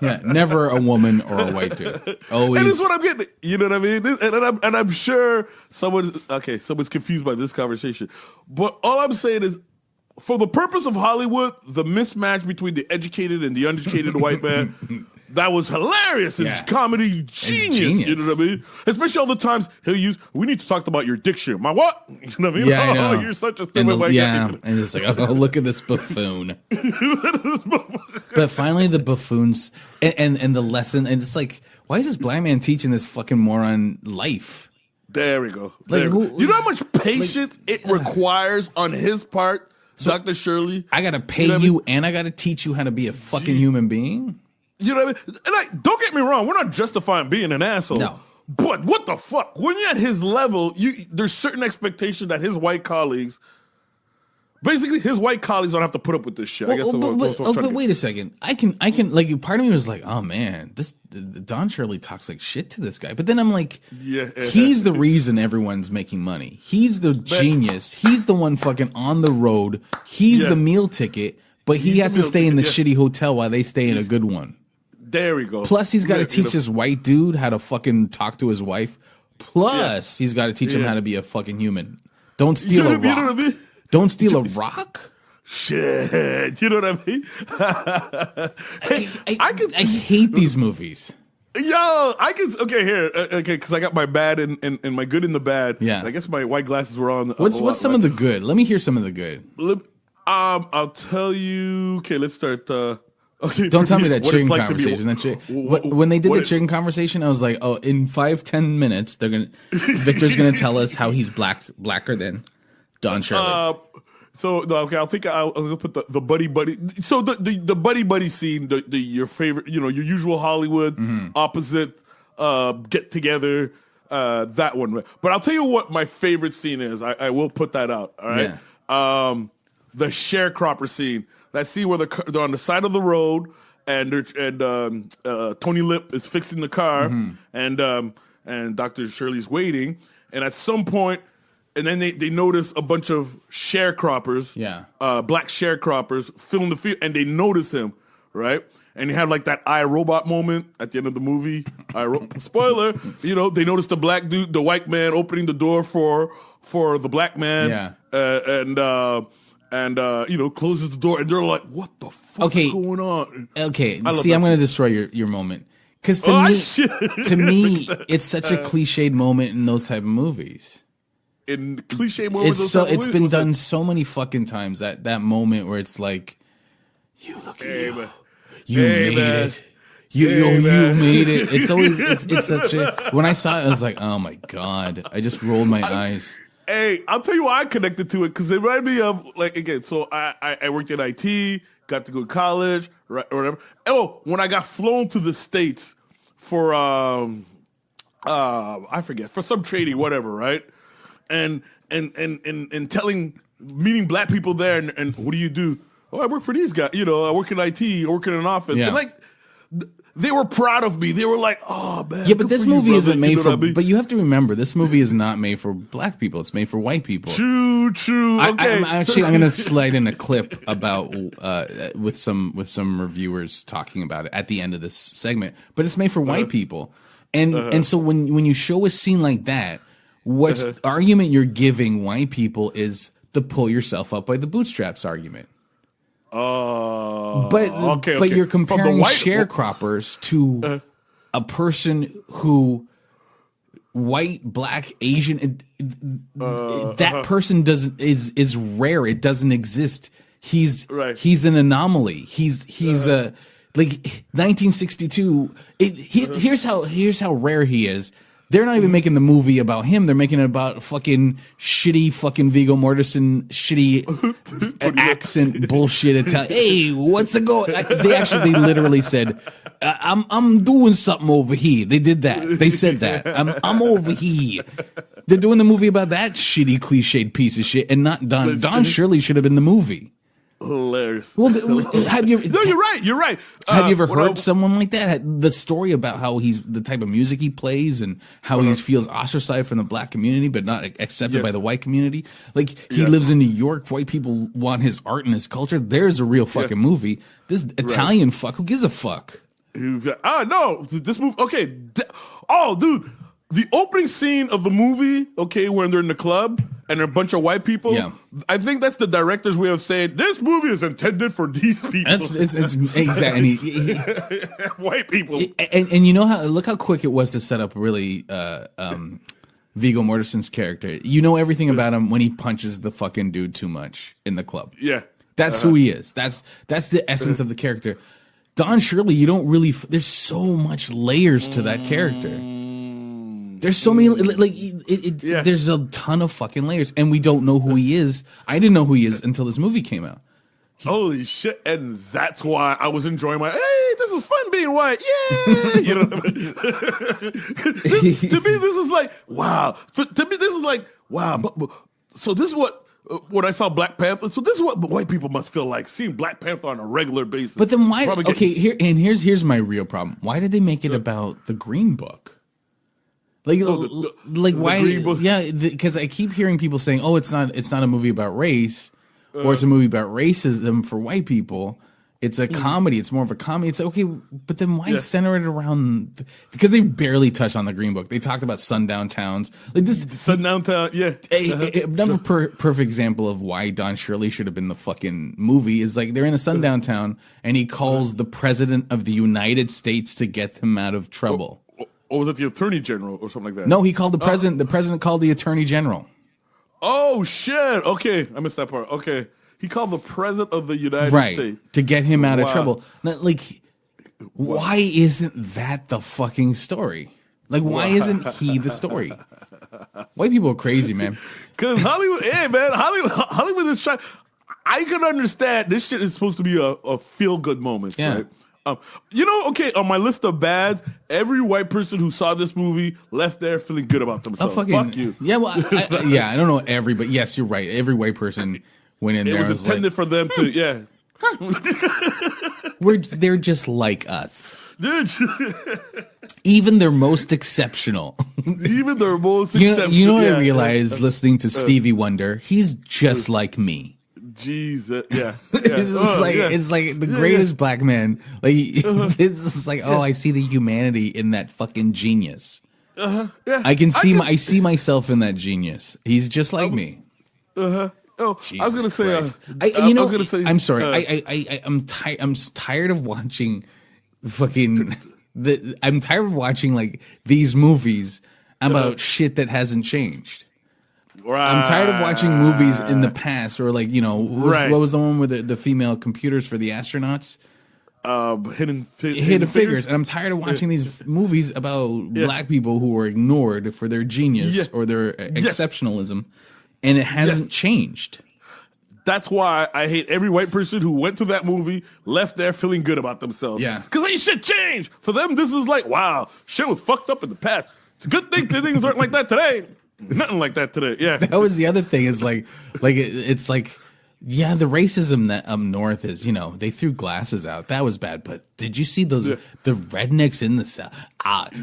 Yeah, never a woman or a white dude. Always. And this is what I'm getting. You know what I mean? And I'm sure someone's confused by this conversation. But all I'm saying is, for the purpose of Hollywood, the mismatch between the educated and the uneducated white man, that was hilarious. It's comedy genius. You know what I mean? Especially all the times he'll use, we need to talk about your diction. My what? You know what I mean? Yeah, I know. You're such a stupid white guy. Yeah, and it's like, oh, look at this buffoon. But finally the buffoons and the lesson, and it's like, why is this black man teaching this fucking moron life? There we go. Like, You know how much patience it requires on his part, Dr. Shirley? I gotta pay you and I gotta teach you how to be a fucking human being? You know what I mean? And don't get me wrong, we're not justifying being an asshole. No. But what the fuck? When you're at his level, there's certain expectation that his white colleagues, basically his white colleagues don't have to put up with this shit. I guess. But wait a second. I can like, part of me was like, oh man, this Don Shirley talks like shit to this guy. But then I'm like, he's the reason everyone's making money. He's the genius. He's the one fucking on the road. He's the meal ticket, but he has to stay in the shitty hotel while they stay in a good one. There we go. Plus, he's got to teach this white dude how to fucking talk to his wife. Plus, he's got to teach him how to be a fucking human. Don't steal a rock. You know what I mean? Don't steal a rock? Shit. You know what I mean? I hate these movies. Yo, okay, here. Okay, because I got my bad and my good in the bad. Yeah. And I guess my white glasses were on. What's some of the good? Let me hear some of the good. I'll tell you. Okay, let's start. Okay, don't tell me that chicken like conversation. When they did the chicken conversation, I was like, oh, in 5-10 minutes, Victor's gonna tell us how he's blacker than Don Shirley. So no, okay, I'll put the buddy. So the buddy scene, your favorite, your usual Hollywood opposite get together, that one. But I'll tell you what my favorite scene is. I will put that out. All right. Yeah. The sharecropper scene. That scene where they're on the side of the road and Tony Lip is fixing the car and Dr. Shirley's waiting, and at some point, and then they notice a bunch of sharecroppers, black sharecroppers filling the field, and they notice him, right? And you have like that iRobot moment at the end of the movie. Spoiler, they notice the black dude, the white man opening the door for the black man, and closes the door, and they're like, "What the fuck is going on?" Okay, see, I'm going to destroy your moment because to me, it's such a cliched moment in those type of movies. In cliche moments, it's been done so many fucking times. That moment where it's like, "You look at you, you made it." You made it. It's always it's such a. When I saw it, I was like, "Oh my god!" I just rolled my eyes. Hey, I'll tell you why I connected to it, because it reminded me of, like, again, so I worked in IT, got to go to college, right, or whatever. Oh, when I got flown to the States for, I forget, for some trading, whatever, right? And meeting black people there, and what do you do? Oh, I work for these guys. I work in IT, I work in an office. Yeah. And, like, they were proud of me. They were like, "Oh man." Yeah, but this movie isn't made for. But you have to remember, this movie is not made for black people. It's made for white people. True. Okay. I'm going to slide in a clip about with some reviewers talking about it at the end of this segment. But it's made for white people, and so when you show a scene like that, what argument you're giving white people is the pull yourself up by the bootstraps argument. But you're comparing sharecroppers to a person who white, black, Asian. That person is rare. It doesn't exist. He's an anomaly. He's a like 1962. Here's how rare he is. They're not even making the movie about him. They're making it about fucking shitty fucking Viggo Mortensen, shitty accent bullshit Italian. Hey, what's it going? They literally said, "I'm doing something over here." They did that. They said that. I'm over here. They're doing the movie about that shitty cliched piece of shit, and not Don. Don Shirley should have been the movie. hilarious. Well, have you? No, you're right. You're right. Have you ever heard someone like that? The story about how he's the type of music he plays and how he feels ostracized from the black community, but not accepted by the white community. Like he lives in New York. White people want his art and his culture. There's a real fucking movie. This Italian fuck. Who gives a fuck? No, this movie. Okay. Oh, dude. The opening scene of the movie, okay, when they're in the club and they're a bunch of white people, I think that's the director's way of saying this movie is intended for these people. It's exactly white people. And you know how? Look how quick it was to set up really Viggo Mortensen's character. You know everything about him when he punches the fucking dude too much in the club. Yeah, that's who he is. That's the essence of the character. Don Shirley, you don't really. There's so much layers to that character. There's so many, there's a ton of fucking layers, and we don't know who he is. I didn't know who he is until this movie came out. Holy shit, and that's why I was enjoying hey, this is fun being white, yeah! You know what I mean? To me, this is like, wow. To me, this is like, wow. So this is what, when I saw Black Panther, so this is what white people must feel like, seeing Black Panther on a regular basis. But then why, here's my real problem. Why did they make it about the Green Book? Why? Yeah, because I keep hearing people saying, "Oh, it's not a movie about race, or it's a movie about racism for white people. It's a comedy. It's more of a comedy." It's okay, but then why center it around? Because they barely touch on the Green Book. They talked about sundown towns, like this sundown town. Yeah, another perfect example of why Don Shirley should have been the fucking movie is like they're in a sundown town, and he calls the president of the United States to get them out of trouble. Or was it the attorney general or something like that? No, he called the president. The president called the attorney general. Oh, shit. Okay. I missed that part. Okay. He called the president of the United States. To get him out of trouble. Now, why isn't that the fucking story? Like, why isn't he the story? White people are crazy, man. Because Hollywood, Hollywood is trying. I can understand this shit is supposed to be a feel-good moment, right? On my list of bads, every white person who saw this movie left there feeling good about themselves. Fuck you. Yeah, well, I don't know every, but yes, you're right. Every white person went in there. It was intended for them to, yeah. They're just like us. Even their most exceptional. Even their most exceptional. You know what I realized listening to Stevie Wonder? He's just like me. Jesus, yeah. It's like the greatest black man. Like it's just like, I see the humanity in that fucking genius. Yeah. I see myself in that genius. He's just like me. Oh, Jesus I was gonna Christ. say. I'm sorry. I'm tired of watching fucking. I'm tired of watching like these movies about shit that hasn't changed. Right. I'm tired of watching movies in the past, or like what was the one with the female computers for the astronauts? Hidden Figures. And I'm tired of watching these movies about black people who were ignored for their genius or their exceptionalism, and it hasn't changed. That's why I hate every white person who went to that movie, left there feeling good about themselves. Yeah. Because ain't shit changed. For them, this is like, wow, shit was fucked up in the past. It's a good thing things aren't like that today. Nothing like that today. Yeah, that was the other thing. Is it's like, yeah, the racism that up north is, they threw glasses out. That was bad. But did you see those the rednecks in the south?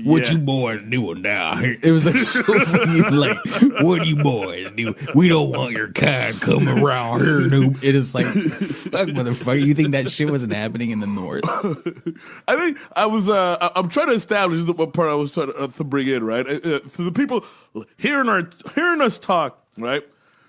What you boys doing now? It was like so funny. Like, what you boys do? We don't want your kind coming around here, noob. It is like, fuck, motherfucker. You think that shit wasn't happening in the north? I think I was. I'm trying to establish what part I was trying to bring in. Right, for the people hearing us talk. Right.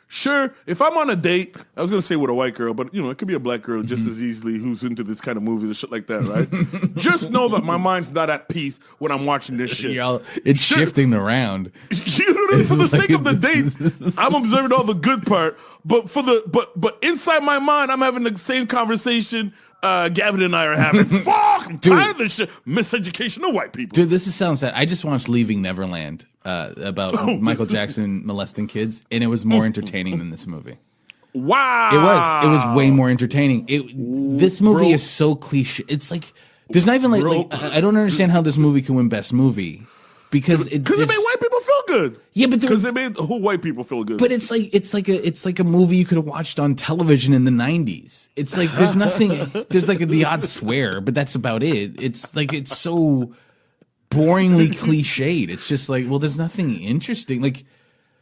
Sure, if I'm on a date, I was going to say with a white girl, but, it could be a black girl just as easily who's into this kind of movies and shit like that, right? Just know that my mind's not at peace when I'm watching this shit. It's shifting around. You know what I mean? For the sake of the date, I'm observing all the good part, but but inside my mind, I'm having the same conversation Gavin and I are having. Fuck! I'm tired of this shit. Miseducation of white people. Dude, this sounds sad. I just watched Leaving Neverland about Michael Jackson molesting kids, and it was more entertaining than this movie. Wow! It was way more entertaining. This movie is so cliche. It's like there's not even like I don't understand how this movie can win Best Movie because it made white people feel good. Yeah, but because it made the whole white people feel good. But it's like a movie you could have watched on television in the 90s. It's like there's nothing. There's like the odd swear, but that's about it. It's like it's so boringly cliched. It's just like, well, there's nothing interesting. Like,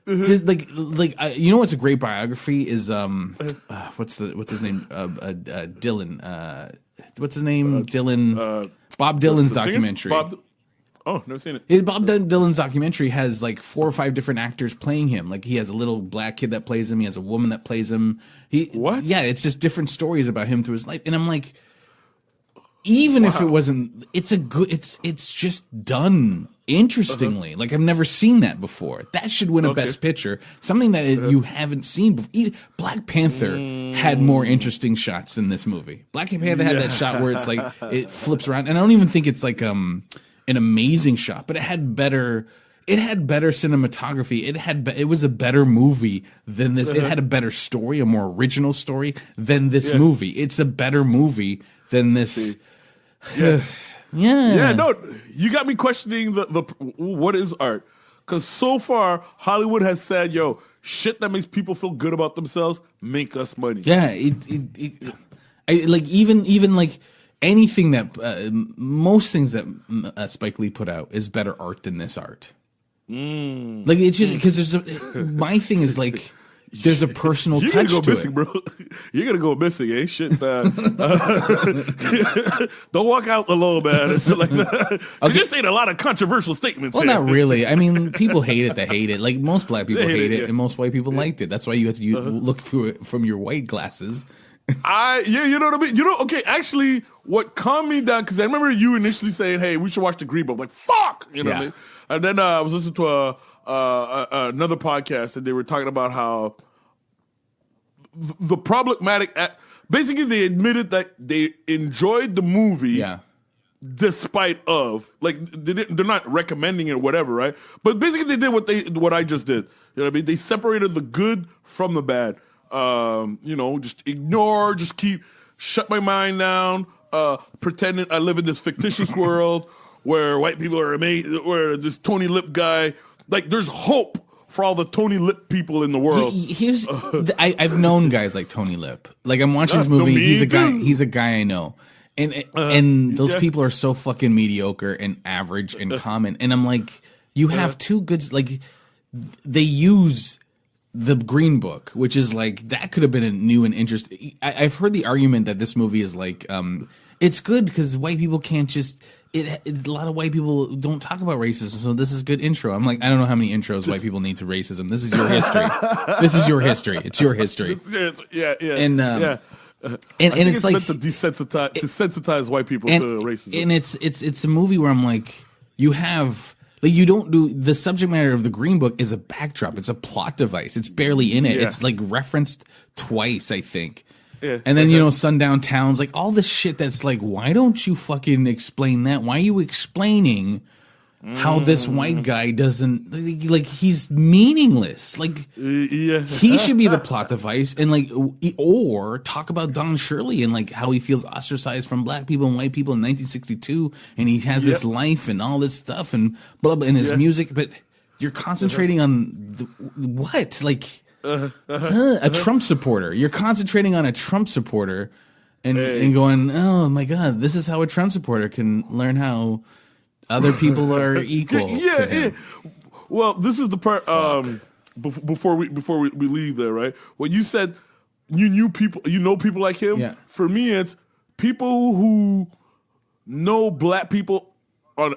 you know what's a great biography is what's his name Dylan what's his name Dylan Bob Dylan's documentary. Never seen it. Bob Dylan's documentary has like 4 or 5 different actors playing him. Like he has a little black kid that plays him. He has a woman that plays him. What? Yeah, it's just different stories about him through his life. And I'm like, even if it wasn't, it's just done interestingly. Like I've never seen that before. That should win a Best Picture. Something that you haven't seen before. Black Panther had more interesting shots than this movie. Black Panther had that shot where it's like it flips around, and I don't even think it's like an amazing shot, but it had better cinematography. It was a better movie than this. It had a better story, a more original story than this movie. It's a better movie than this. Yeah, no, you got me questioning the what is art? Because so far Hollywood has said, "Yo, shit that makes people feel good about themselves make us money." Yeah, even like anything that most things that Spike Lee put out is better art than this art. Like it's just because my thing is like. There's a personal touch go to missing, it, bro. You're gonna go missing, eh? Shit, don't walk out alone, man. It's like that. Okay. You're saying a lot of controversial statements. Well, here. not really. I mean, people hate it. They hate it. Like most black people hate it, and most white people liked it. That's why you have to look through it from your white glasses. You know what I mean. Okay. Actually, what calmed me down because I remember you initially saying, "Hey, we should watch the Green Book." I'm like, fuck, you know what I mean. And then I was listening to another podcast, and they were talking about how the problematic. Basically, they admitted that they enjoyed the movie, despite of like they're not recommending it or whatever, right? But basically, they did what I just did. You know what I mean? They separated the good from the bad. Just ignore, just shut my mind down, pretending I live in this fictitious world where white people are amazing, where this Tony Lip guy. Like, there's hope for all the Tony Lip people in the world. I've known guys like Tony Lip. Like, I'm watching this movie. He's a guy I know, and those people are so fucking mediocre and average and common. And I'm like, you have two good. Like, they use the Green Book, which is like that could have been a new and interesting. I've heard the argument that this movie is like, it's good because white people can't just. A lot of white people don't talk about racism, so this is a good intro. I'm like, I don't know how many intros white people need to racism. This is your history. This is your history. It's your history. Yeah. And it's like meant to sensitize white people to racism. And it's a movie where I'm like, you have like you don't do the subject matter of the Green Book is a backdrop. It's a plot device. It's barely in it. It's like referenced twice, I think. Yeah. And then, sundown towns, like all this shit that's like, why don't you fucking explain that? Why are you explaining how this white guy doesn't, like, he's meaningless. Like, he should be the plot device and like, or talk about Don Shirley and like how he feels ostracized from black people and white people in 1962 and he has this life and all this stuff and blah, blah, and his music, but you're concentrating on what? Like, a Trump supporter. You're concentrating on a Trump supporter and going, oh my God, this is how a Trump supporter can learn how other people are equal. Yeah. Well, this is the part before we leave there, right? When you said you knew people, people like him. Yeah. For me, it's people who know black people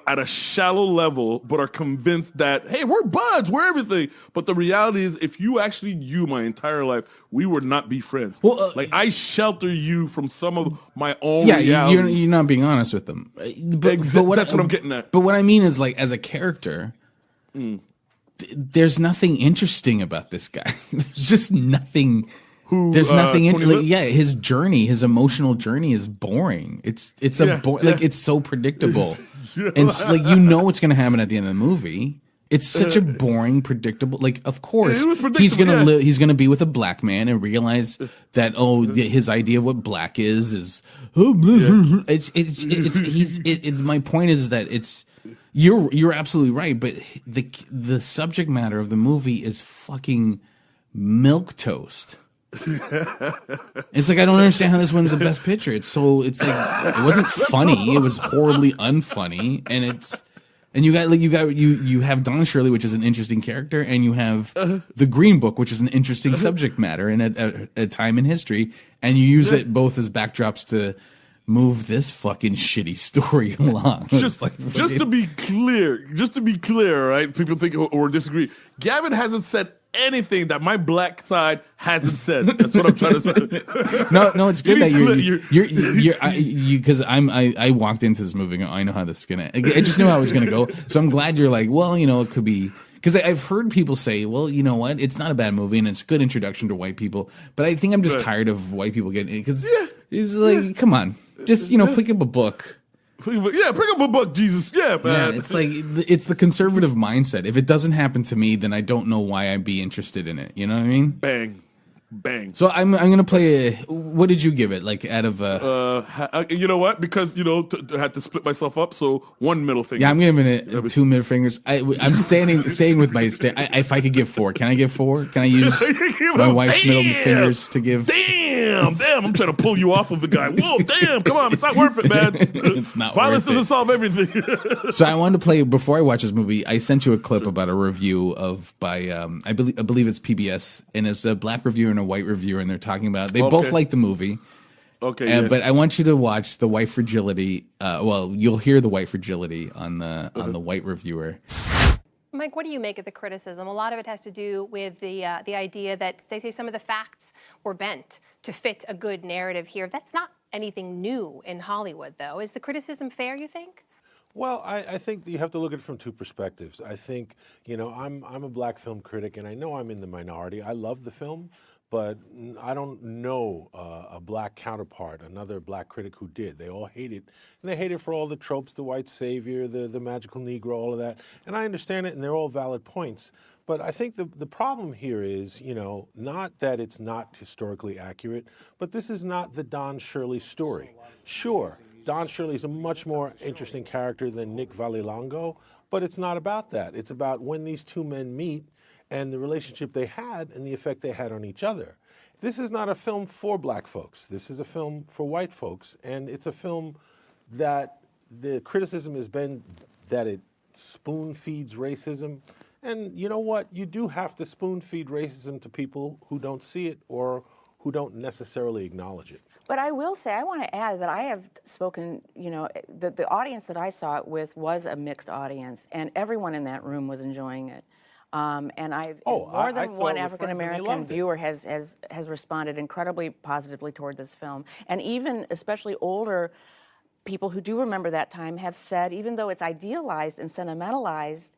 at a shallow level, but are convinced that, hey, we're buds, we're everything. But the reality is, if you actually knew my entire life, we would not be friends. Well, like, I shelter you from some of my own reality. You're not being honest with them. But that's what I'm getting at. But what I mean is, like, as a character, there's nothing interesting about this guy. There's just nothing... There's nothing his journey, his emotional journey is boring. It's like it's so predictable. And like what's going to happen at the end of the movie. It's such a boring, predictable. Like, of course, he's gonna he's gonna be with a black man and realize that his idea of what black is. My point is that You're absolutely right, but the subject matter of the movie is fucking milquetoast. It's like I don't understand how this wins the best picture. It's like it wasn't funny. It was horribly unfunny, and you have Don Shirley, which is an interesting character, and you have the Green Book, which is an interesting subject matter and a time in history, and you use it both as backdrops to move this fucking shitty story along. Just to be clear, right? People think or disagree. Gavin hasn't said anything that my black side hasn't said. That's what I'm trying to say. No, it's good that you're because I walked into this movie and I know how this is gonna. I just knew how it was gonna go. So I'm glad you're like, well, it could be. Because I've heard people say, well, you know what? It's not a bad movie and it's a good introduction to white people. But I think I'm just tired of white people getting it. Because it's like, come on. Just, pick up a book. Yeah, pick up a book, Jesus. Yeah, man. Yeah, it's like, it's the conservative mindset. If it doesn't happen to me, then I don't know why I'd be interested in it. You know what I mean? Bang. So I'm going to play what did you give it? Like out of you know what? Because I had to split myself up. So one middle finger. Yeah, I'm giving it 2 middle fingers. I'm staying with my if I could give 4, can I give 4? Can I use my wife's middle fingers to give? Damn! I'm trying to pull you off of the guy. Whoa! Damn! Come on, it's not worth it, man. It's not. Violence doesn't solve everything. So I wanted to play before I watch this movie. I sent you a clip about a review by I believe it's PBS, and it's a black reviewer and a white reviewer, and they're talking about they both like the movie. Okay, yes. But I want you to watch the white fragility. You'll hear the white fragility on the white reviewer. Mike, what do you make of the criticism? A lot of it has to do with the idea that they say some of the facts were bent to fit a good narrative here. That's not anything new in Hollywood, though. Is the criticism fair, you think? Well, I think you have to look at it from two perspectives. I think, I'm a black film critic, and I know I'm in the minority. I love the film, but I don't know a black counterpart, another black critic who did. They all hate it, and they hate it for all the tropes, the white savior, the magical Negro, all of that. And I understand it, and they're all valid points. But I think the problem here is, not that it's not historically accurate, but this is not the Don Shirley story. Sure, Don Shirley is a much more interesting character than Nick Vallelongo, but it's not about that. It's about when these two men meet and the relationship they had and the effect they had on each other. This is not a film for black folks. This is a film for white folks, and it's a film that the criticism has been that it spoon feeds racism. And you know what? You do have to spoon feed racism to people who don't see it or who don't necessarily acknowledge it. But I will say, I want to add that I have spoken, the audience that I saw it with was a mixed audience, and everyone in that room was enjoying it. And more than one African-American viewer has responded incredibly positively toward this film. And even, especially older people who do remember that time have said, even though it's idealized and sentimentalized,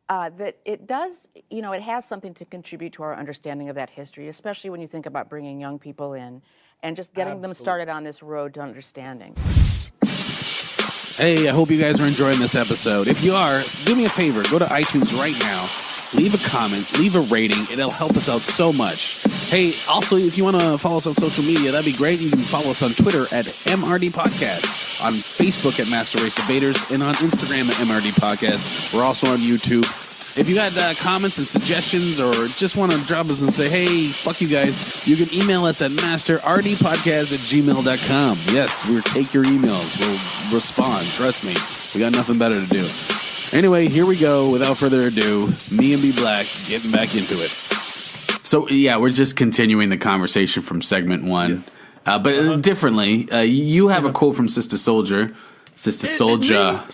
that it does, it has something to contribute to our understanding of that history, especially when you think about bringing young people in and just getting them started on this road to understanding. Hey, I hope you guys are enjoying this episode. If you are, do me a favor, go to iTunes right now, leave a comment, leave a rating. It'll help us out so much. Hey, also, if you want to follow us on social media, that'd be great. You can follow us on Twitter at MRD Podcast, on Facebook at Master Race Debaters, and on Instagram at MRD Podcast. We're also on YouTube. If you got comments and suggestions or just want to drop us and say, hey, fuck you guys, you can email us at masterrdpodcast@gmail.com. Yes, we'll take your emails. We'll respond. Trust me. We got nothing better to do. Anyway, here we go. Without further ado, me and B Black getting back into it. So, yeah, we're just continuing the conversation from segment 1. But differently, you have a quote from Sister Soldier. Sister Soldier,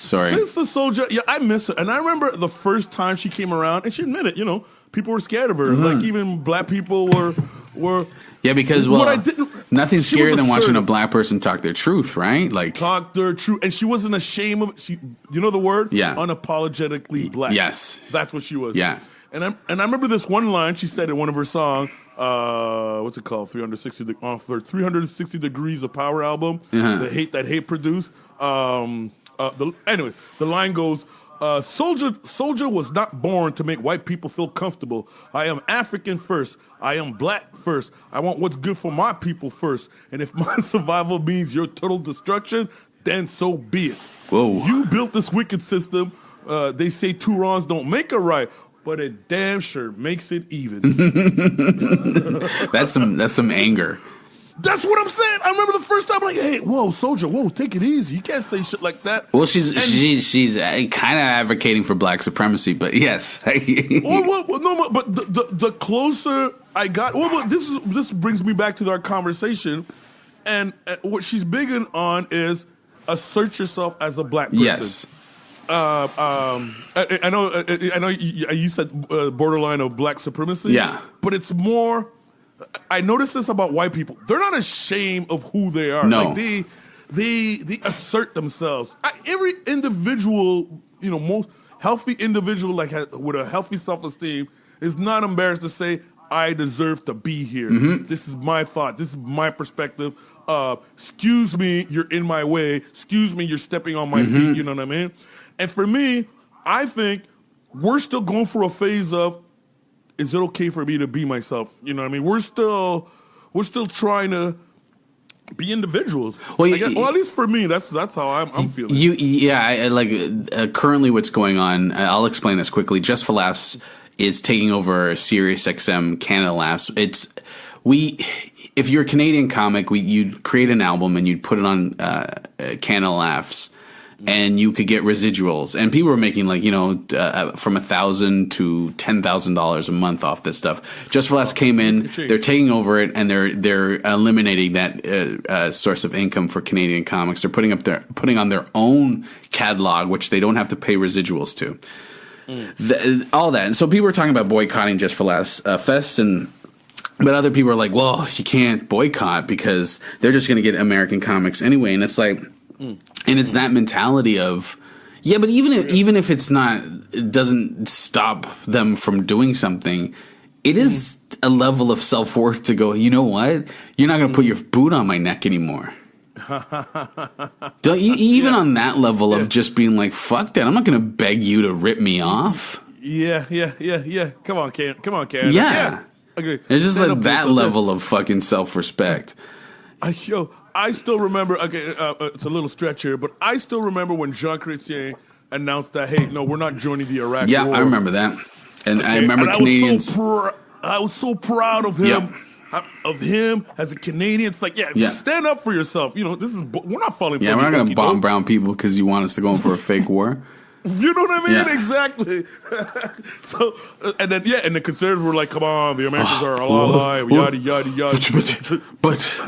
yeah, I miss her. And I remember the first time she came around, and she admitted, people were scared of her. Mm-hmm. Like, even black people were yeah, because, nothing's scarier than watching a black person talk their truth, right? Like, talk their truth. And she wasn't ashamed of it. You know the word? Yeah. Unapologetically black. Yes. That's what she was. Yeah. And I remember this one line she said in one of her songs, what's it called? 360 Degrees of Power album. Uh-huh. The hate that hate produced. The line goes, Soldier was not born to make white people feel comfortable. I am African first. I am black first. I want what's good for my people first. And if my survival means your total destruction, then so be it. Whoa. You built this wicked system they say two wrongs don't make a right, but it damn sure makes it even. That's some anger. That's what I'm saying. I remember the first time, like, hey, whoa, soldier, whoa, take it easy. You can't say shit like that. Well, she's kind of advocating for black supremacy, but yes. But the closer I got, but this brings me back to our conversation, and what she's big on is assert yourself as a black person. Yes. I know. You said borderline of black supremacy. Yeah, but it's more. I noticed this about white people. They're not ashamed of who they are. No. Like they assert themselves. Every individual, most healthy individual, like with a healthy self-esteem, is not embarrassed to say, "I deserve to be here. Mm-hmm. This is my thought. This is my perspective. Excuse me, you're in my way. Excuse me, you're stepping on my Mm-hmm. feet." You know what I mean? And for me, I think we're still going through a phase of, is it okay for me to be myself? You know what I mean? We're still trying to be individuals. Well, at least for me, that's how I'm feeling. Currently what's going on, I'll explain this quickly. Just for Laughs is taking over Sirius XM Canada Laughs. If you're a Canadian comic, you'd create an album and you'd put it on Canada Laughs, and you could get residuals. And people were making from $1,000 to $10,000 a month off this stuff. Just for Laughs came in, they're taking over it, and they're eliminating that source of income for Canadian comics. They're putting on their own catalog, which they don't have to pay residuals to. All that, and so people were talking about boycotting Just for Laughs Fest, but other people are like, well, you can't boycott because they're just going to get American comics anyway. And it's like, and it's that mentality of, yeah, but even if it's not, it doesn't stop them from doing something. It is a level of self-worth to go, you know what? You're not going to put your boot on my neck anymore. On that level of just being like, fuck that. I'm not going to beg you to rip me off. Yeah. Come on, Canada. Yeah. Agree. It's just like that level of fucking self-respect. I still remember, it's a little stretch here, but I still remember when Jean Chrétien announced that, hey, no, we're not joining the Iraq War. Yeah, I remember that. And I remember Canadians. I was so proud of him. Yep. Of him as a Canadian. It's like, stand up for yourself. We're not falling for we're not going to bomb brown people because you want us to go in for a fake war. You know what I mean? Yeah. Exactly. So, and the conservatives were like, come on, the Americans are all alive, yada, yada, yada. But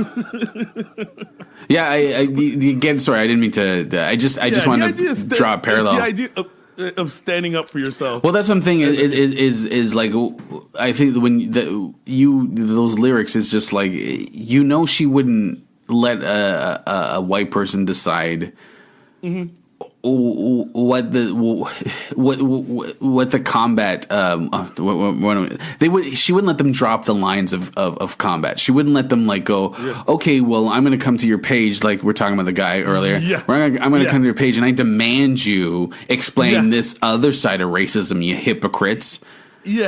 yeah, again, sorry, I didn't mean to, I just wanted to draw a parallel. The idea of standing up for yourself. Well, that's one thing is like, I think when those lyrics is just like, she wouldn't let a white person decide what the combat she wouldn't let them drop the lines of combat. She wouldn't let them like go, okay, well, I'm going to come to your page, like we're talking about the guy earlier. I'm going to come to your page and I demand you explain this other side of racism, you hypocrites.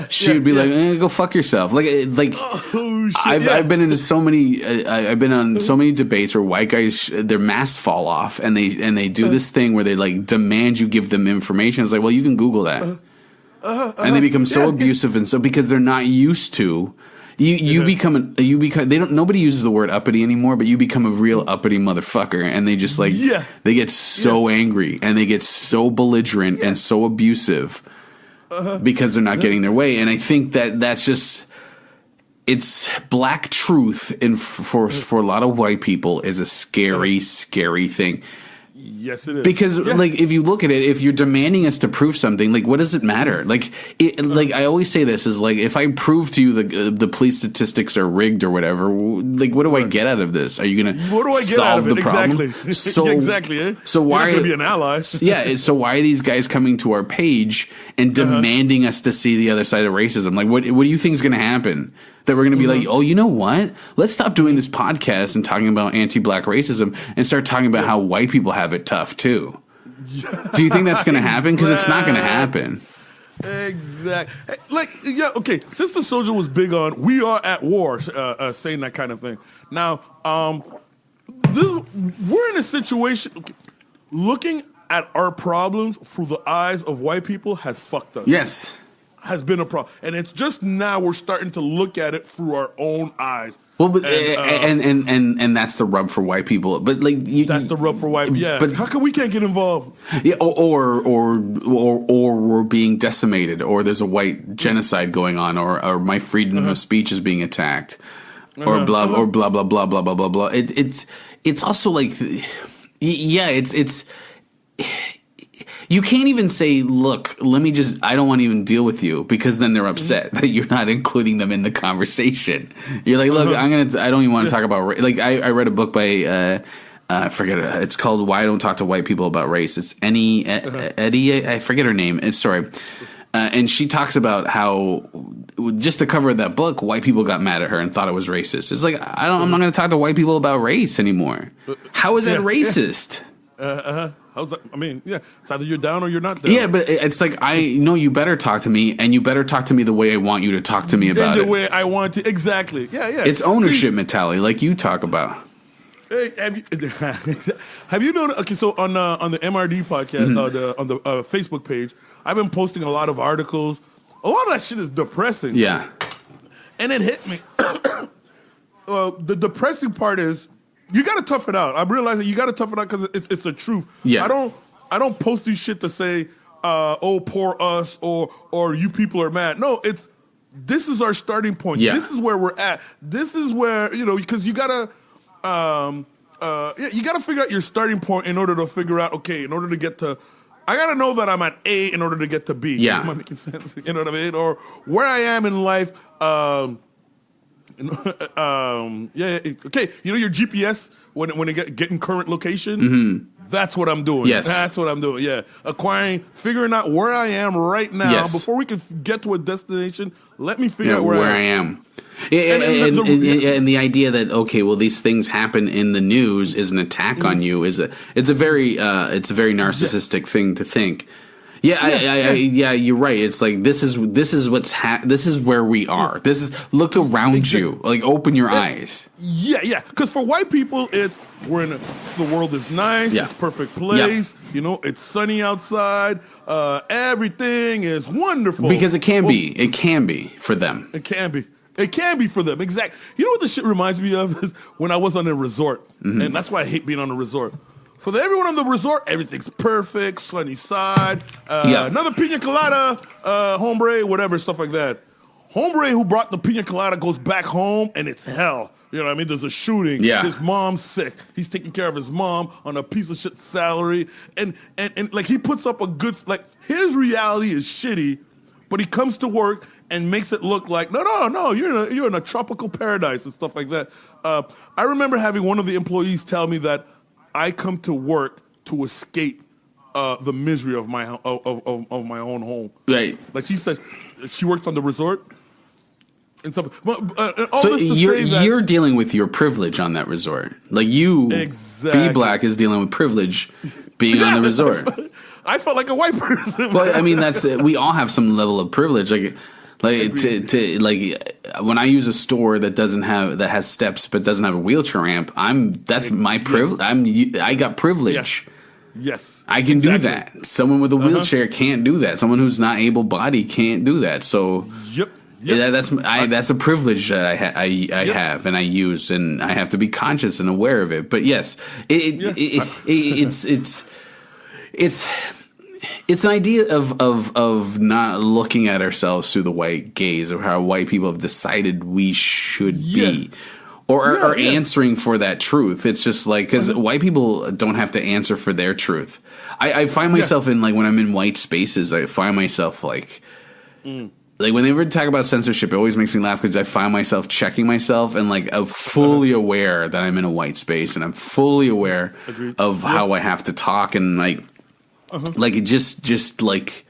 She would be like, go fuck yourself. I've been into so many. I've been on so many debates where white guys, their masks fall off, and they do this thing where they like demand you give them information. It's like, well, you can Google that, and they become so abusive and so because they're not used to. You become nobody uses the word uppity anymore, but you become a real uppity motherfucker, and they just like they get so angry and they get so belligerent and so abusive. Because they're not getting their way, and I think that's just it's black truth, and for a lot of white people is a scary thing. Yes, it is. Because like if you look at it, if you're demanding us to prove something, like what does it matter? Like like I always say this is like if I prove to you the police statistics are rigged or whatever, like what do I get out of this? Are you gonna solve the problem? Exactly. So exactly. So why you're not gonna be an ally? So why are these guys coming to our page and demanding us to see the other side of racism? Like what do you think is gonna happen? That we're going to be like, oh, you know what? Let's stop doing this podcast and talking about anti-black racism and start talking about how white people have it tough too. Do you think that's going to happen? Because it's not going to happen. Exactly. Okay. Since the soldier was big on, we are at war, saying that kind of thing. Now, we're in a situation. Looking at our problems through the eyes of white people has fucked us. Yes. Has been a problem. And it's just now we're starting to look at it through our own eyes. Well, but and that's the rub for white people. But like that's the rub for white. Yeah. But how come we can't get involved? Yeah. Or we're being decimated, or there's a white genocide going on, or my freedom of speech is being attacked, or blah blah blah blah blah blah blah blah. It's also like, yeah. It's. You can't even say, look, I don't want to even deal with you, because then they're upset that you're not including them in the conversation. You're like, look, I don't even want to talk about, like, I read a book by, I forget it. It's called Why I Don't Talk to White People About Race. It's Eddie, I forget her name. And she talks about how just the cover of that book, white people got mad at her and thought it was racist. It's like, I'm not going to talk to white people about race anymore. How is that racist? How's that? I mean, yeah, it's either you're down or you're not down. Yeah, but it's like, I know you better talk to me, and you better talk to me the way I want you to talk to me about it. The way I want to, exactly. Yeah. It's ownership mentality, like you talk about. Hey, have you known? Okay, so on the MRD podcast, on the Facebook page, I've been posting a lot of articles. A lot of that shit is depressing. Yeah, and it hit me. The depressing part is, you got to tough it out. I'm realizing you got to tough it out because it's a truth. Yeah. I don't post these shit to say, oh, poor us, or you people are mad. No, this is our starting point. Yeah. This is where we're at. This is where, because you gotta figure out your starting point in order to figure out, okay, in order to get to, I gotta know that I'm at A in order to get to B. Yeah. Am I making sense? You know what I mean? Or where I am in life. Okay. Your GPS when it getting current location. That's what I'm doing. Yes, that's what I'm doing. Yeah, figuring out where I am right now. Yes. Before we can get to a destination, let me figure out where I am. And the idea that, okay, well, these things happen in the news is an attack on you it's a very narcissistic thing to think. Yeah, you're right. It's like this is where we are. Look around you. Like, open your eyes. Yeah. Because for white people, the world is nice. Yeah. It's a perfect place. Yep. It's sunny outside. Everything is wonderful. Because it can be. It can be for them. It can be. It can be for them. Exactly. You know what this shit reminds me of is when I was on a resort, and that's why I hate being on a resort. For everyone on the resort, everything's perfect, sunny side, another pina colada, hombre, whatever, stuff like that. Hombre who brought the pina colada goes back home, and it's hell. You know what I mean? There's a shooting. Yeah. His mom's sick. He's taking care of his mom on a piece of shit salary. And like, he puts up a good, like, his reality is shitty, but he comes to work and makes it look like, no, you're in a tropical paradise and stuff like that. I remember having one of the employees tell me that I come to work to escape the misery of my of my own home. Right. Like, she said, she works on the resort and stuff. So you're dealing with your privilege on that resort. Like, you, exactly. B Black is dealing with privilege being on the resort. I felt like a white person. Well, I mean, we all have some level of privilege. When I use a store that has steps but doesn't have a wheelchair ramp, that's my privilege. I got privilege. Yes. I can do that. Someone with a wheelchair can't do that. Someone who's not able-bodied can't do that. So Yep. Yeah, that's a privilege that I have and I use, and I have to be conscious and aware of it. But yes, it's an idea of not looking at ourselves through the white gaze or how white people have decided we should be. Or answering for that truth. It's just like, because white people don't have to answer for their truth. I find myself in, like, when I'm in white spaces, I find myself like when they ever talk about censorship, it always makes me laugh because I find myself checking myself and, like, I'm fully aware that I'm in a white space, and I'm fully aware of how I have to talk, and like it just like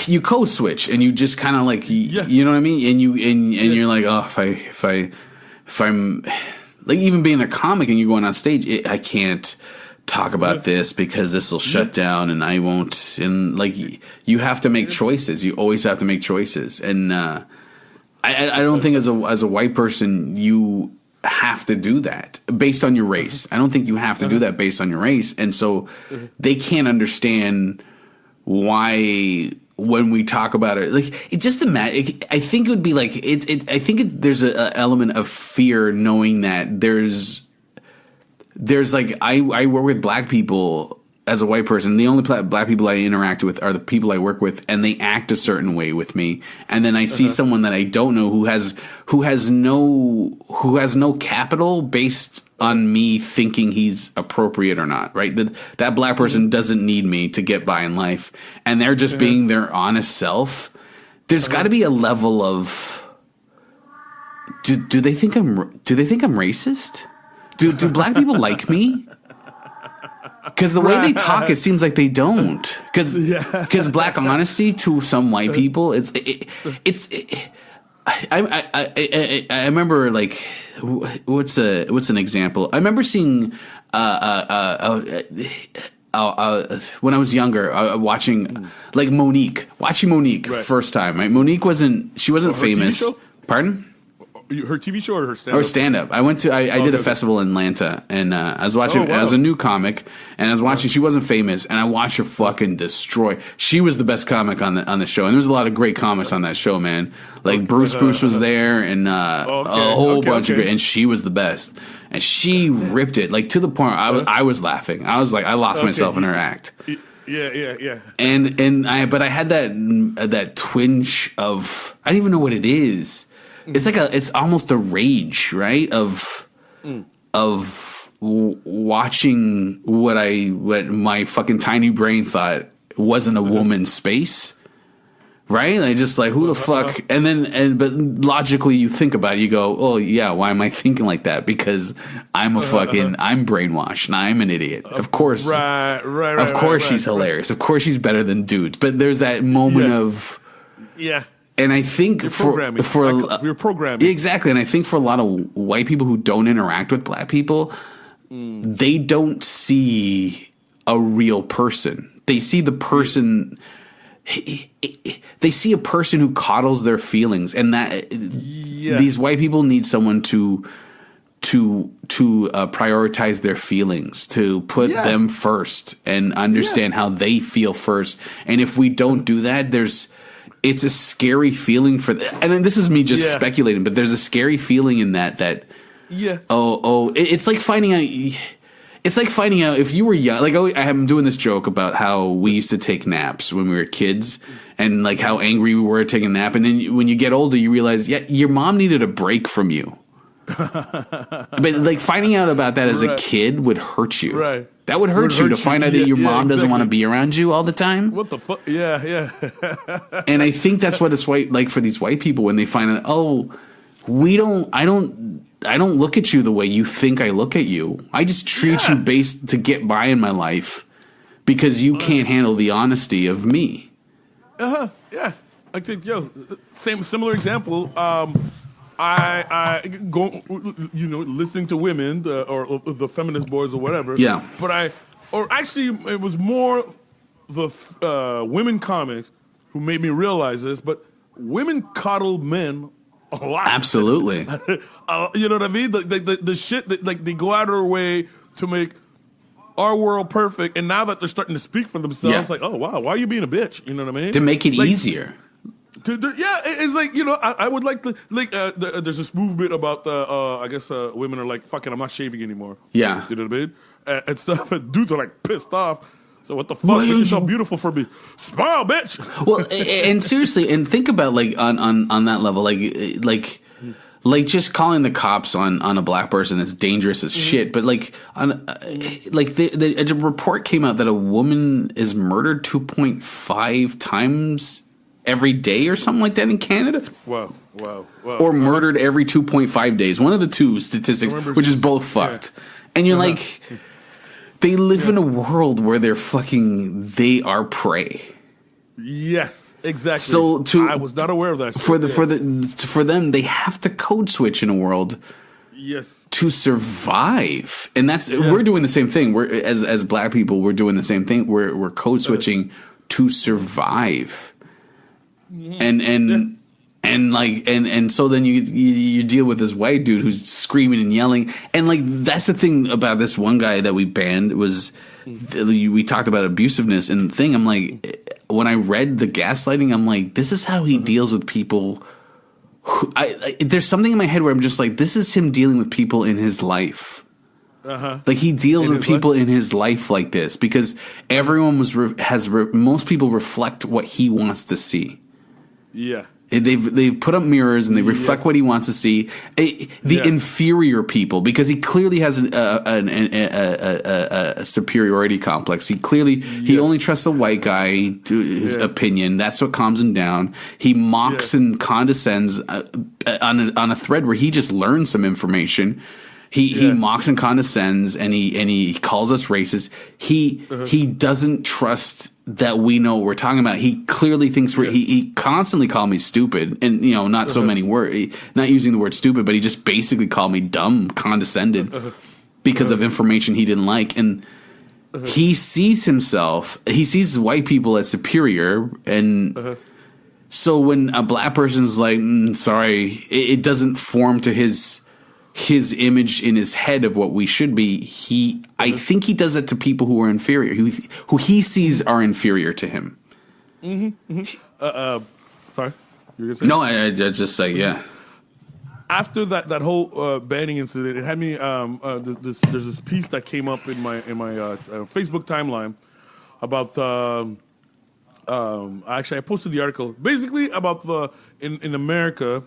you code switch and you just kind of like you know what I mean, and you're like, oh, if I'm like, even being a comic and you're going on stage, I can't talk about this because this will shut down and I won't. And like, you have to make choices. You always have to make choices. And I don't think as a white person, have to do that based on your race. I don't think you have to do that based on your race. And so they can't understand why when we talk about it, like it just imagine. I think it would be like there's an element of fear knowing that there's like I work with black people as a white person. The only black people I interact with are the people I work with, and they act a certain way with me. And then I see someone that I don't know who has no capital based on me thinking he's appropriate or not. Right? That black person doesn't need me to get by in life, and they're just being their honest self. There's got to be a level of do they think I'm racist? Do black people like me? Because the way they talk, it seems like they don't. Because black honesty to some white people, I remember like what's an example? I remember seeing when I was younger, watching Monique first time. Right? Monique wasn't famous. TV show? Pardon? Her TV show or her stand-up? Or stand-up. I did a festival in Atlanta, and I was watching. I was a new comic, and I was watching. She wasn't famous, and I watched her fucking destroy. She was the best comic on the show, and there was a lot of great comics on that show, man. Like Bruce was there, and a whole bunch of great, and she was the best, and she ripped it like to the point I was laughing. I was like, I lost myself in her act. Yeah. But I had that twinge of I don't even know what it is. It's almost a rage, right? Of watching what my fucking tiny brain thought wasn't a woman's space, right? I just like, who the fuck? But logically you think about it, you go, oh yeah, why am I thinking like that? Because I'm brainwashed and I'm an idiot. Of course, right. Of course she's hilarious. Of course she's better than dudes. But there's that moment of And I think we're programming. Exactly. And I think for a lot of white people who don't interact with black people, they don't see a real person. They see the person. They see a person who coddles their feelings, and that these white people need someone to prioritize their feelings, to put them first, and understand how they feel first. And if we don't do that, it's a scary feeling and this is me just speculating, but there's a scary feeling in that it's like finding out. It's like finding out if you were young. Like I'm doing this joke about how we used to take naps when we were kids, and like how angry we were taking a nap. And then when you get older, you realize, your mom needed a break from you. But like finding out about that as a kid would hurt you. Right. That would hurt you to find out that your mom doesn't want to be around you all the time. What the fuck? Yeah. And I think that's what it's like for these white people when they find out, I don't look at you the way you think I look at you. I just treat you based to get by in my life because you can't handle the honesty of me. Yeah. I think, similar example. I go, listening to women or the feminist boys or whatever. Yeah. But actually, it was more the women comics who made me realize this. But women coddle men a lot. Absolutely. You know what I mean? The shit that they go out of their way to make our world perfect, and now that they're starting to speak for themselves, like, oh wow, why are you being a bitch? You know what I mean? To make it easier. It's like, I would like to there's this movement about women are like, fuck it, I'm not shaving anymore. Yeah. You know what I mean? And stuff. And dudes are like pissed off. So what the fuck? Make yourself beautiful for me. Smile, bitch. Well, and seriously, and think about like on that level, like just calling the cops on a black person is dangerous as shit. But like a report came out that a woman is murdered 2.5 times every day or something like that in Canada. Wow. Or murdered every 2.5 days. One of the two statistics, which is both fucked. And you're like, they live in a world where they are prey. Yes, exactly. So I was not aware of that. For them, they have to code switch in a world. Yes. To survive, and we're doing the same thing. We're as black people, we're doing the same thing. We're code switching to survive. And And like, and so then you deal with this white dude who's screaming and yelling. And like, that's the thing about this one guy that we banned was we talked about abusiveness and the thing. I'm like, when I read the gaslighting, I'm like, this is how he deals with people. There's something in my head where I'm just like, this is him dealing with people in his life. Like he deals with people in his life like this because everyone most people reflect what he wants to see. Yeah. They've put up mirrors and they reflect what he wants to see. The inferior people, because he clearly has a superiority complex. He only trusts the white guy to his opinion. That's what calms him down. He mocks and condescends on a thread where he just learns some information. He mocks and condescends and he calls us racist. He doesn't trust that we know what we're talking about. He clearly thinks he constantly called me stupid and not so many words, not using the word stupid, but he just basically called me dumb, condescended because of information he didn't like. And he sees white people as superior. And so when a black person's like, sorry, it doesn't form to his image in his head of what we should be. I think he does it to people who are inferior, who he sees are inferior to him. Sorry, you were gonna say? No, I just say After that whole banning incident, it had me. There's this piece that came up in my Facebook timeline about. Actually, I posted the article basically about in America.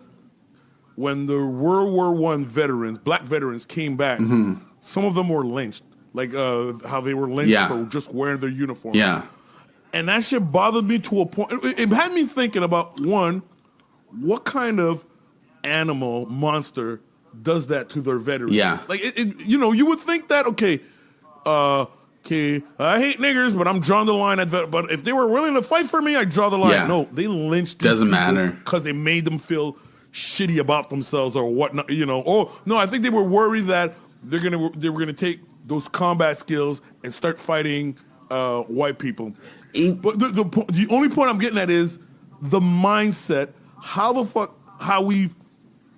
When the World War I veterans, black veterans, came back, some of them were lynched, like how they were lynched for just wearing their uniform. Yeah, and that shit bothered me to a point. It had me thinking about one, what kind of animal monster does that to their veterans? Yeah, like you would think that okay, I hate niggers, but I'm drawing the line at but if they were willing to fight for me, I draw the line. Yeah. No, they lynched. Doesn't matter because they made them feel shitty about themselves or whatnot, Oh no, I think they were worried that they were gonna take those combat skills and start fighting white people. But the only point I'm getting at is the mindset. How we've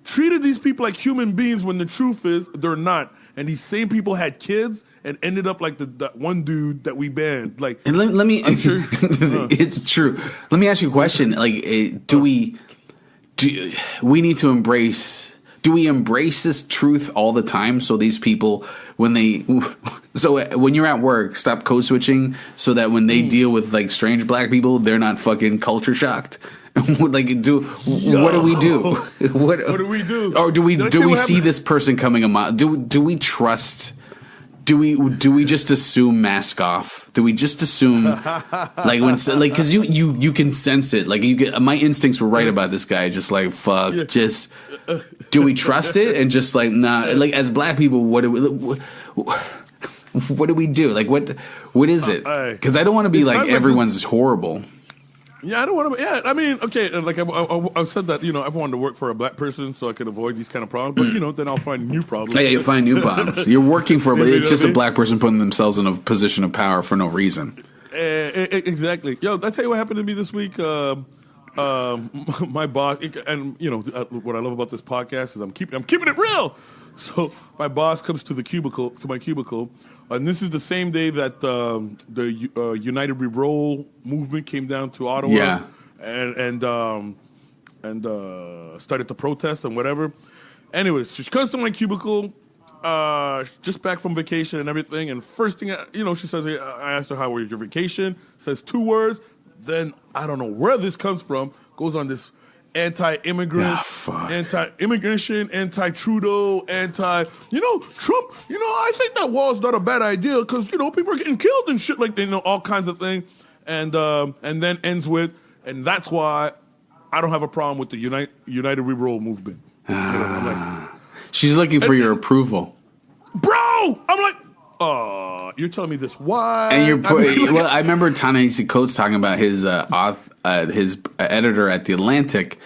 treated these people like human beings when the truth is they're not. And these same people had kids and ended up like that one dude that we banned. Like, and let me. I'm sure, it's true. Let me ask you a question. Like, do we need to embrace? Do we embrace this truth all the time? So these people, when you're at work, stop code switching so that when they deal with like strange black people, they're not fucking culture shocked. What do we do? What do we do? Or do we see this person coming a mile? Do we trust? Do we just assume mask off? Do we just assume because you can sense it, like my instincts were right about this guy, just like fuck, just do we trust it and just like nah, like as black people what do we do, like what is it? Because I don't want to be like everyone's horrible. Yeah, I don't want to. Yeah, I mean, okay, like I've said that I wanted to work for a black person so I could avoid these kind of problems. But then I'll find new problems. Yeah, you find new problems. You're working for, but it's just a black person putting themselves in a position of power for no reason. Exactly. Yo, I tell you what happened to me this week. My boss, and what I love about this podcast is I'm keeping it real. So my boss comes to my cubicle. And this is the same day that the United We Roll movement came down to Ottawa, and started to protest and whatever. Anyways, she comes to my cubicle, just back from vacation and everything. And first thing, she says, I asked her, how was your vacation? Says 2 words. Then I don't know where this comes from. Goes on this anti-immigrant, anti-immigration, anti-Trudeau, Trump. I think that wall's not a bad idea because people are getting killed and shit like that, all kinds of things, and then ends with, and that's why I don't have a problem with the United We Roll movement. I'm like, she's looking for your approval, bro. I'm like, you're telling me this? Why? And you're I remember Ta-Nehisi Coates talking about his editor at the Atlantic.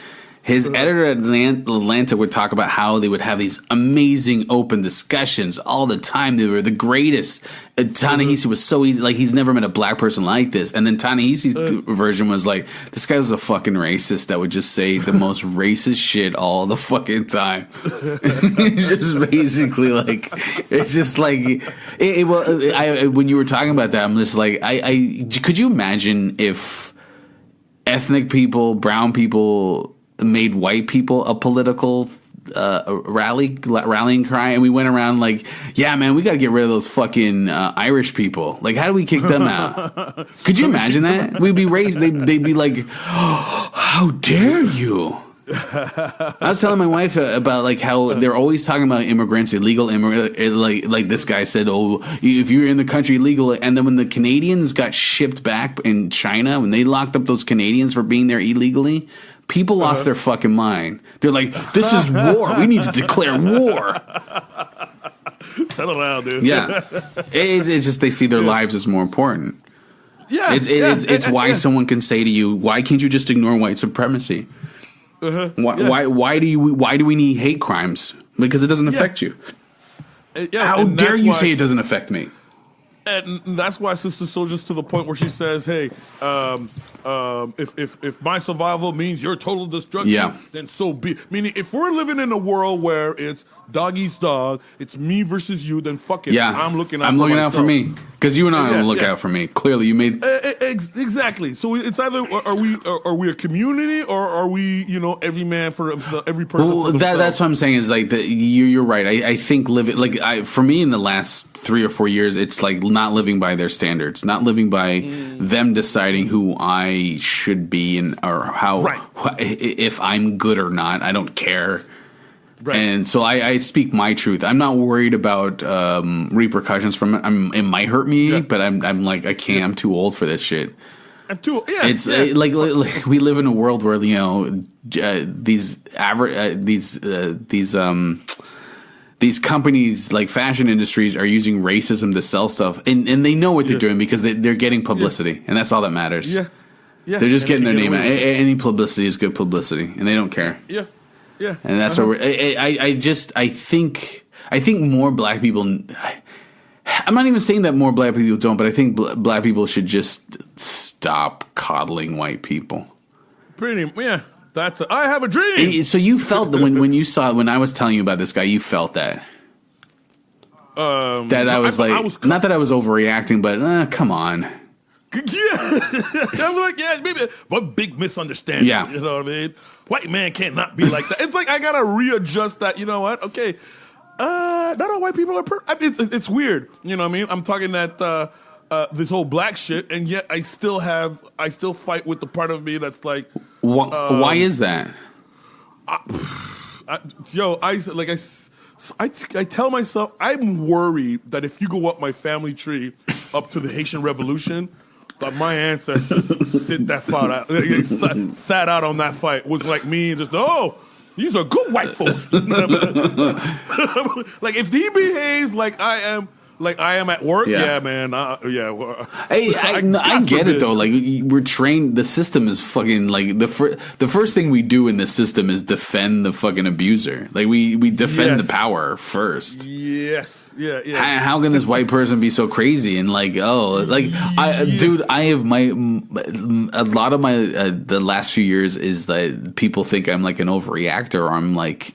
His editor at Atlanta would talk about how they would have these amazing open discussions all the time. They were the greatest. Ta-Nehisi was so easy. Like, he's never met a black person like this. And then Ta-Nehisi's version was like, this guy was a fucking racist that would just say the most racist shit all the fucking time. Just basically like, it's just like, when you were talking about that, I'm just like, could you imagine if ethnic people, brown people, made white people a political rallying cry, and we went around like, yeah, man, we got to get rid of those fucking Irish people. Like, how do we kick them out? Could you imagine that? We'd be raised. They'd be like, oh, how dare you? I was telling my wife about like how they're always talking about immigrants, illegal immigrants. Like this guy said, oh, if you're in the country illegal, and then when the Canadians got shipped back in China, when they locked up those Canadians for being there illegally, people lost their fucking mind. They're like, this is war. We need to declare war. Settle down, dude. Yeah. It's just they see their lives as more important. Yeah. It's why someone can say to you, why can't you just ignore white supremacy? Why do we need hate crimes? Because it doesn't affect you. How dare you say it doesn't affect me? And that's why Sister Soldier's to the point where she says, hey, if my survival means your total destruction, then so be. Meaning, if we're living in a world where it's dog eats dog, it's me versus you, then fuck it. Yeah. I'm looking out for me. Because you and I don't look out for me. Clearly, you made exactly. So it's either are we a community, or are we, every man for himself, every person for themselves? That's what I'm saying is like you're right. I think for me in the last 3 or 4 years, it's like not living by their standards, not living by them deciding who I should be or how if I'm good or not. I don't care. Right. And so I speak my truth. I'm not worried about repercussions from it. It might hurt me, but I'm like, I can't. I'm too old for this shit. It's like we live in a world where these companies like fashion industries are using racism to sell stuff, and they know what they're doing because they're getting publicity, and that's all that matters. Yeah, they're just getting their name out. Any publicity is good publicity, and they don't care. Yeah. Yeah, and that's what I think more black people. I'm not even saying that more black people don't, but I think black people should just stop coddling white people. I have a dream. So you felt that when I was telling you about this guy, you felt that. That I was not that I was overreacting, but come on. Yeah, I'm like, maybe one big misunderstanding. Yeah, you know what I mean. White man can't not be like that. It's like I gotta readjust that. You know what? Okay, not all white people are. It's weird. You know what I mean? I'm talking that this whole black shit, and yet I still fight with the part of me that's like, why is that? I tell myself I'm worried that if you go up my family tree up to the Haitian Revolution, that my ancestors sat out on that fight was like me and just these are good white folks. Like if he behaves like I am at work, man. I get it though. Like we're trained. The system is fucking like the first thing we do in the system is defend the fucking abuser. Like we defend the power first. Yes. Yeah. How can this white person be so crazy and I have a lot of my the last few years is that people think I'm like an overreactor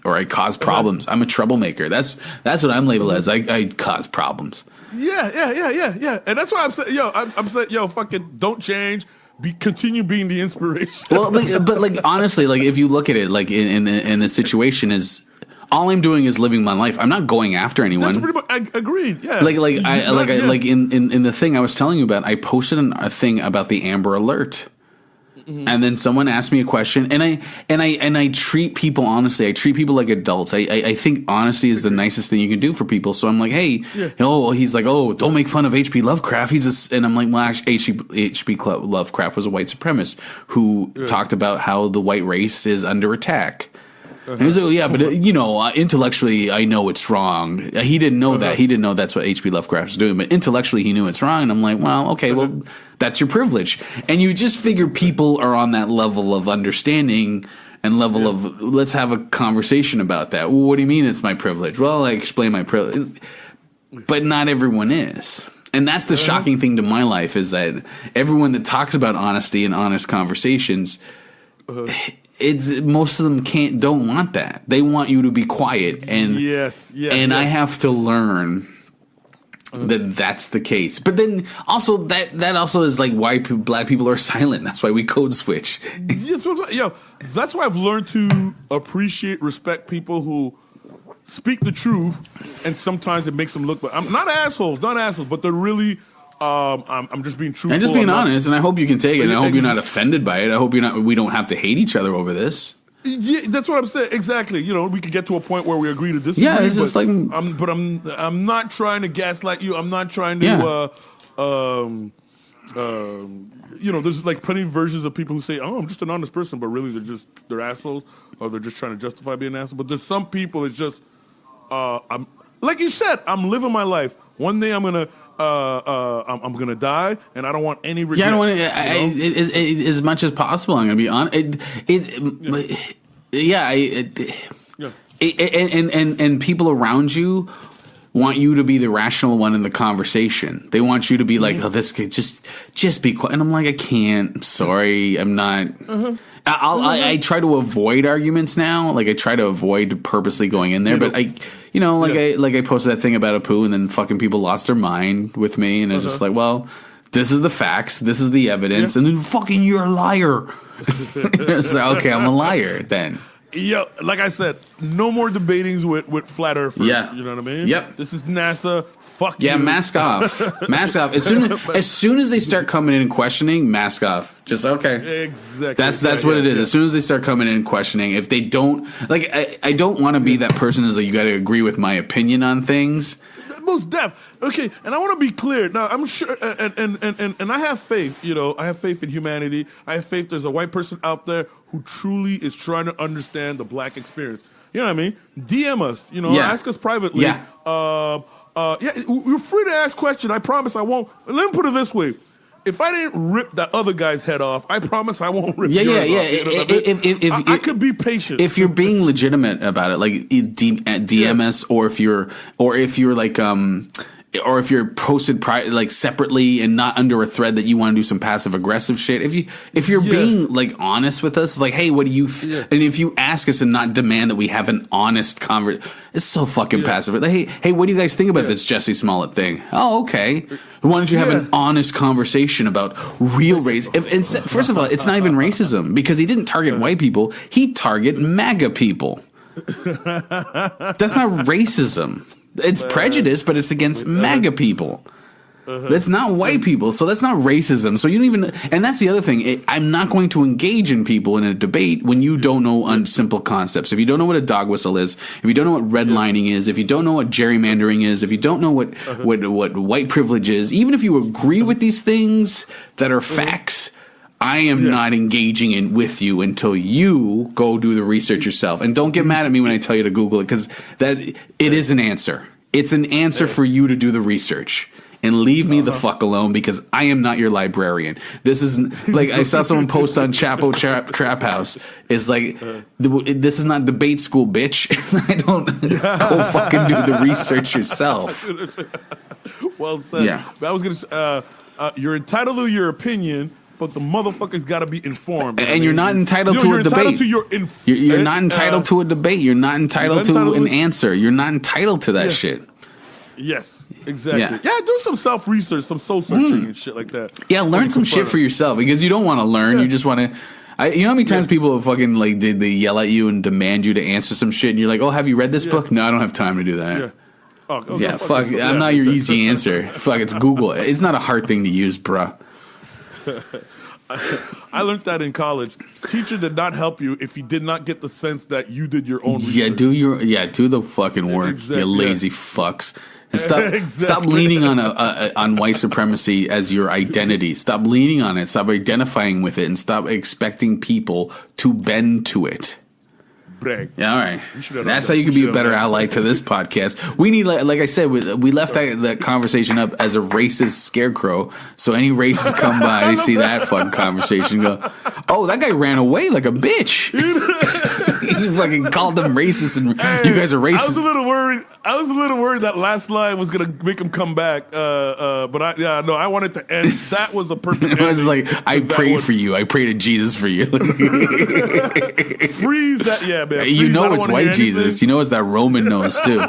or I cause problems. I'm a troublemaker. That's what I'm labeled as. I cause problems. Yeah. And that's why I'm saying, fucking don't change. Continue being the inspiration. Well, but honestly, if you look at it, in the situation is. All I'm doing is living my life. I'm not going after anyone. That's pretty much, I agreed. Yeah. In the thing I was telling you about, I posted a thing about the Amber Alert, and then someone asked me a question, and I treat people honestly. I treat people like adults. I think honesty is the nicest thing you can do for people. So I'm like, hey, he's like, don't make fun of H.P. Lovecraft. And I'm like, well, actually, H.P. Lovecraft was a white supremacist who talked about how the white race is under attack. And he was like, but intellectually, I know it's wrong. He didn't know that. He didn't know that's what H.P. Lovecraft was doing. But intellectually, he knew it's wrong. And I'm like, well, okay, that's your privilege. And you just figure people are on that level of understanding. and level of let's have a conversation about that. Well, what do you mean it's my privilege? Well, I explain my privilege, but not everyone is. And that's the shocking thing to my life is that everyone that talks about honesty and honest conversations, it's most of them don't want that. They want you to be quiet, and I have to learn that that's the case. But then also that also is like why black people are silent. That's why we code switch. That's why I've learned to appreciate, respect people who speak the truth, and sometimes it makes them look. But I'm not assholes, but they're really. I'm just being truthful. And just being honest, and I hope you can take it. And I hope you're not offended by it. I hope we don't have to hate each other over this. Yeah, that's what I'm saying. Exactly. We could get to a point where we agree to disagree. Yeah, it's just I'm not trying to gaslight you. I'm not trying to. There's like plenty of versions of people who say, "Oh, I'm just an honest person," but really they're assholes, or they're just trying to justify being an asshole. But there's some people it's just, I'm like you said, I'm living my life. One day I'm gonna die, and I don't want any regrets. Yeah, I don't want to. As much as possible, I'm gonna be honest. And people around you want you to be the rational one in the conversation. They want you to be like, "Oh, this could just be quiet." And I'm like, I can't. I'm sorry, I'm not. I try to avoid arguments now. Like I try to avoid purposely going in there, but I posted that thing about Apu, and then fucking people lost their mind with me, and it's just like, well, this is the facts, this is the evidence, and then fucking you're a liar. It's like, okay, I'm a liar then. Yeah, like I said, no more debatings with flat earthers. Yeah. You know what I mean? Yep. This is NASA. Fuck you. Yeah, mask off. Mask off. As soon as they start coming in and questioning, mask off. Just okay. Exactly. That's what it is. As soon as they start coming in and questioning, if they don't like, I don't want to be that person who's like, you got to agree with my opinion on things. Most def. Okay, and I want to be clear. Now, I'm sure, and I have faith. I have faith in humanity. I have faith there's a white person out there who truly is trying to understand the black experience. You know what I mean? DM us. Ask us privately. Yeah. You're free to ask questions. I promise I won't. Let me put it this way. If I didn't rip that other guy's head off, I promise I won't rip yours off. If I could be patient. If you're being legitimate about it, like DM us, or if you're like or if you're posted like separately and not under a thread that you want to do some passive aggressive shit. If you're being like honest with us, like, hey, what do you? And if you ask us and not demand that we have an honest conversation, it's so fucking passive. Like, hey, what do you guys think about this Jesse Smollett thing? Oh, okay. Why don't you have an honest conversation about real race? First of all, it's not even racism because he didn't target white people. He targeted MAGA people. That's not racism. It's prejudice, but it's against MAGA people. That's not white people, so that's not racism. So you don't even, and that's the other thing. I'm not going to engage in people in a debate when you don't know simple concepts. If you don't know what a dog whistle is, if you don't know what redlining is, if you don't know what gerrymandering is, if you don't know what white privilege is, even if you agree with these things that are facts, I am not engaging with you until you go do the research yourself. And don't get mad at me when I tell you to Google it, because it is an answer. It's an answer for you to do the research. And leave me the fuck alone, because I am not your librarian. This isn't like I saw someone post on Chapo Trap House. It's like this is not debate school, bitch. I don't go fucking do the research yourself. Well said. Yeah. I was gonna. You're entitled to your opinion, but the motherfucker's got to be informed. And you're not entitled to a debate. You're not entitled to a debate. You're not entitled to an answer. You're not entitled to that shit. Yes, exactly. Yeah, do some self-research, some soul-searching and shit like that. Yeah, learn some shit for yourself, because you don't want to learn. You just want to... you know how many times people have fucking like they yell at you and demand you to answer some shit, and you're like, oh, have you read this book? No, I don't have time to do that. Yeah. Fuck. I'm not your easy answer. Fuck, it's Google. It's not a hard thing to use, bruh. I learned that in college. Teacher did not help you if he did not get the sense that you did your own research. Do the fucking work, you lazy fucks. And stop leaning on white supremacy as your identity. Stop leaning on it. Stop identifying with it, and stop expecting people to bend to it. Brag. Yeah, all right. That's how you can be a better ally to this podcast. We need, like I said, we left that conversation up as a racist scarecrow. So any racists come by, they see that fun conversation, go, Oh, that guy ran away like a bitch. He fucking called them racist, and you guys are racist. I was a little worried that last line was gonna make him come back. But I wanted to end. That was a perfect. I was like, I prayed for you. I prayed to Jesus for you. Freeze that, yeah, man. You Freeze, know it's white Jesus. anything. You know it's that Roman nose too.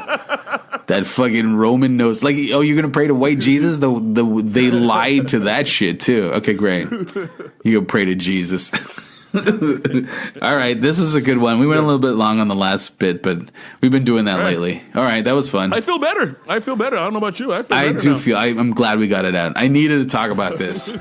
That fucking Roman nose. Like, oh, you're gonna pray to white Jesus? They lied to that shit too. Okay, great. You go pray to Jesus. All right, this was a good one. We went a little bit long on the last bit, but we've been doing that lately. All right, that was fun. I feel better. I don't know about you. I feel better now. I'm glad we got it out. I needed to talk about this.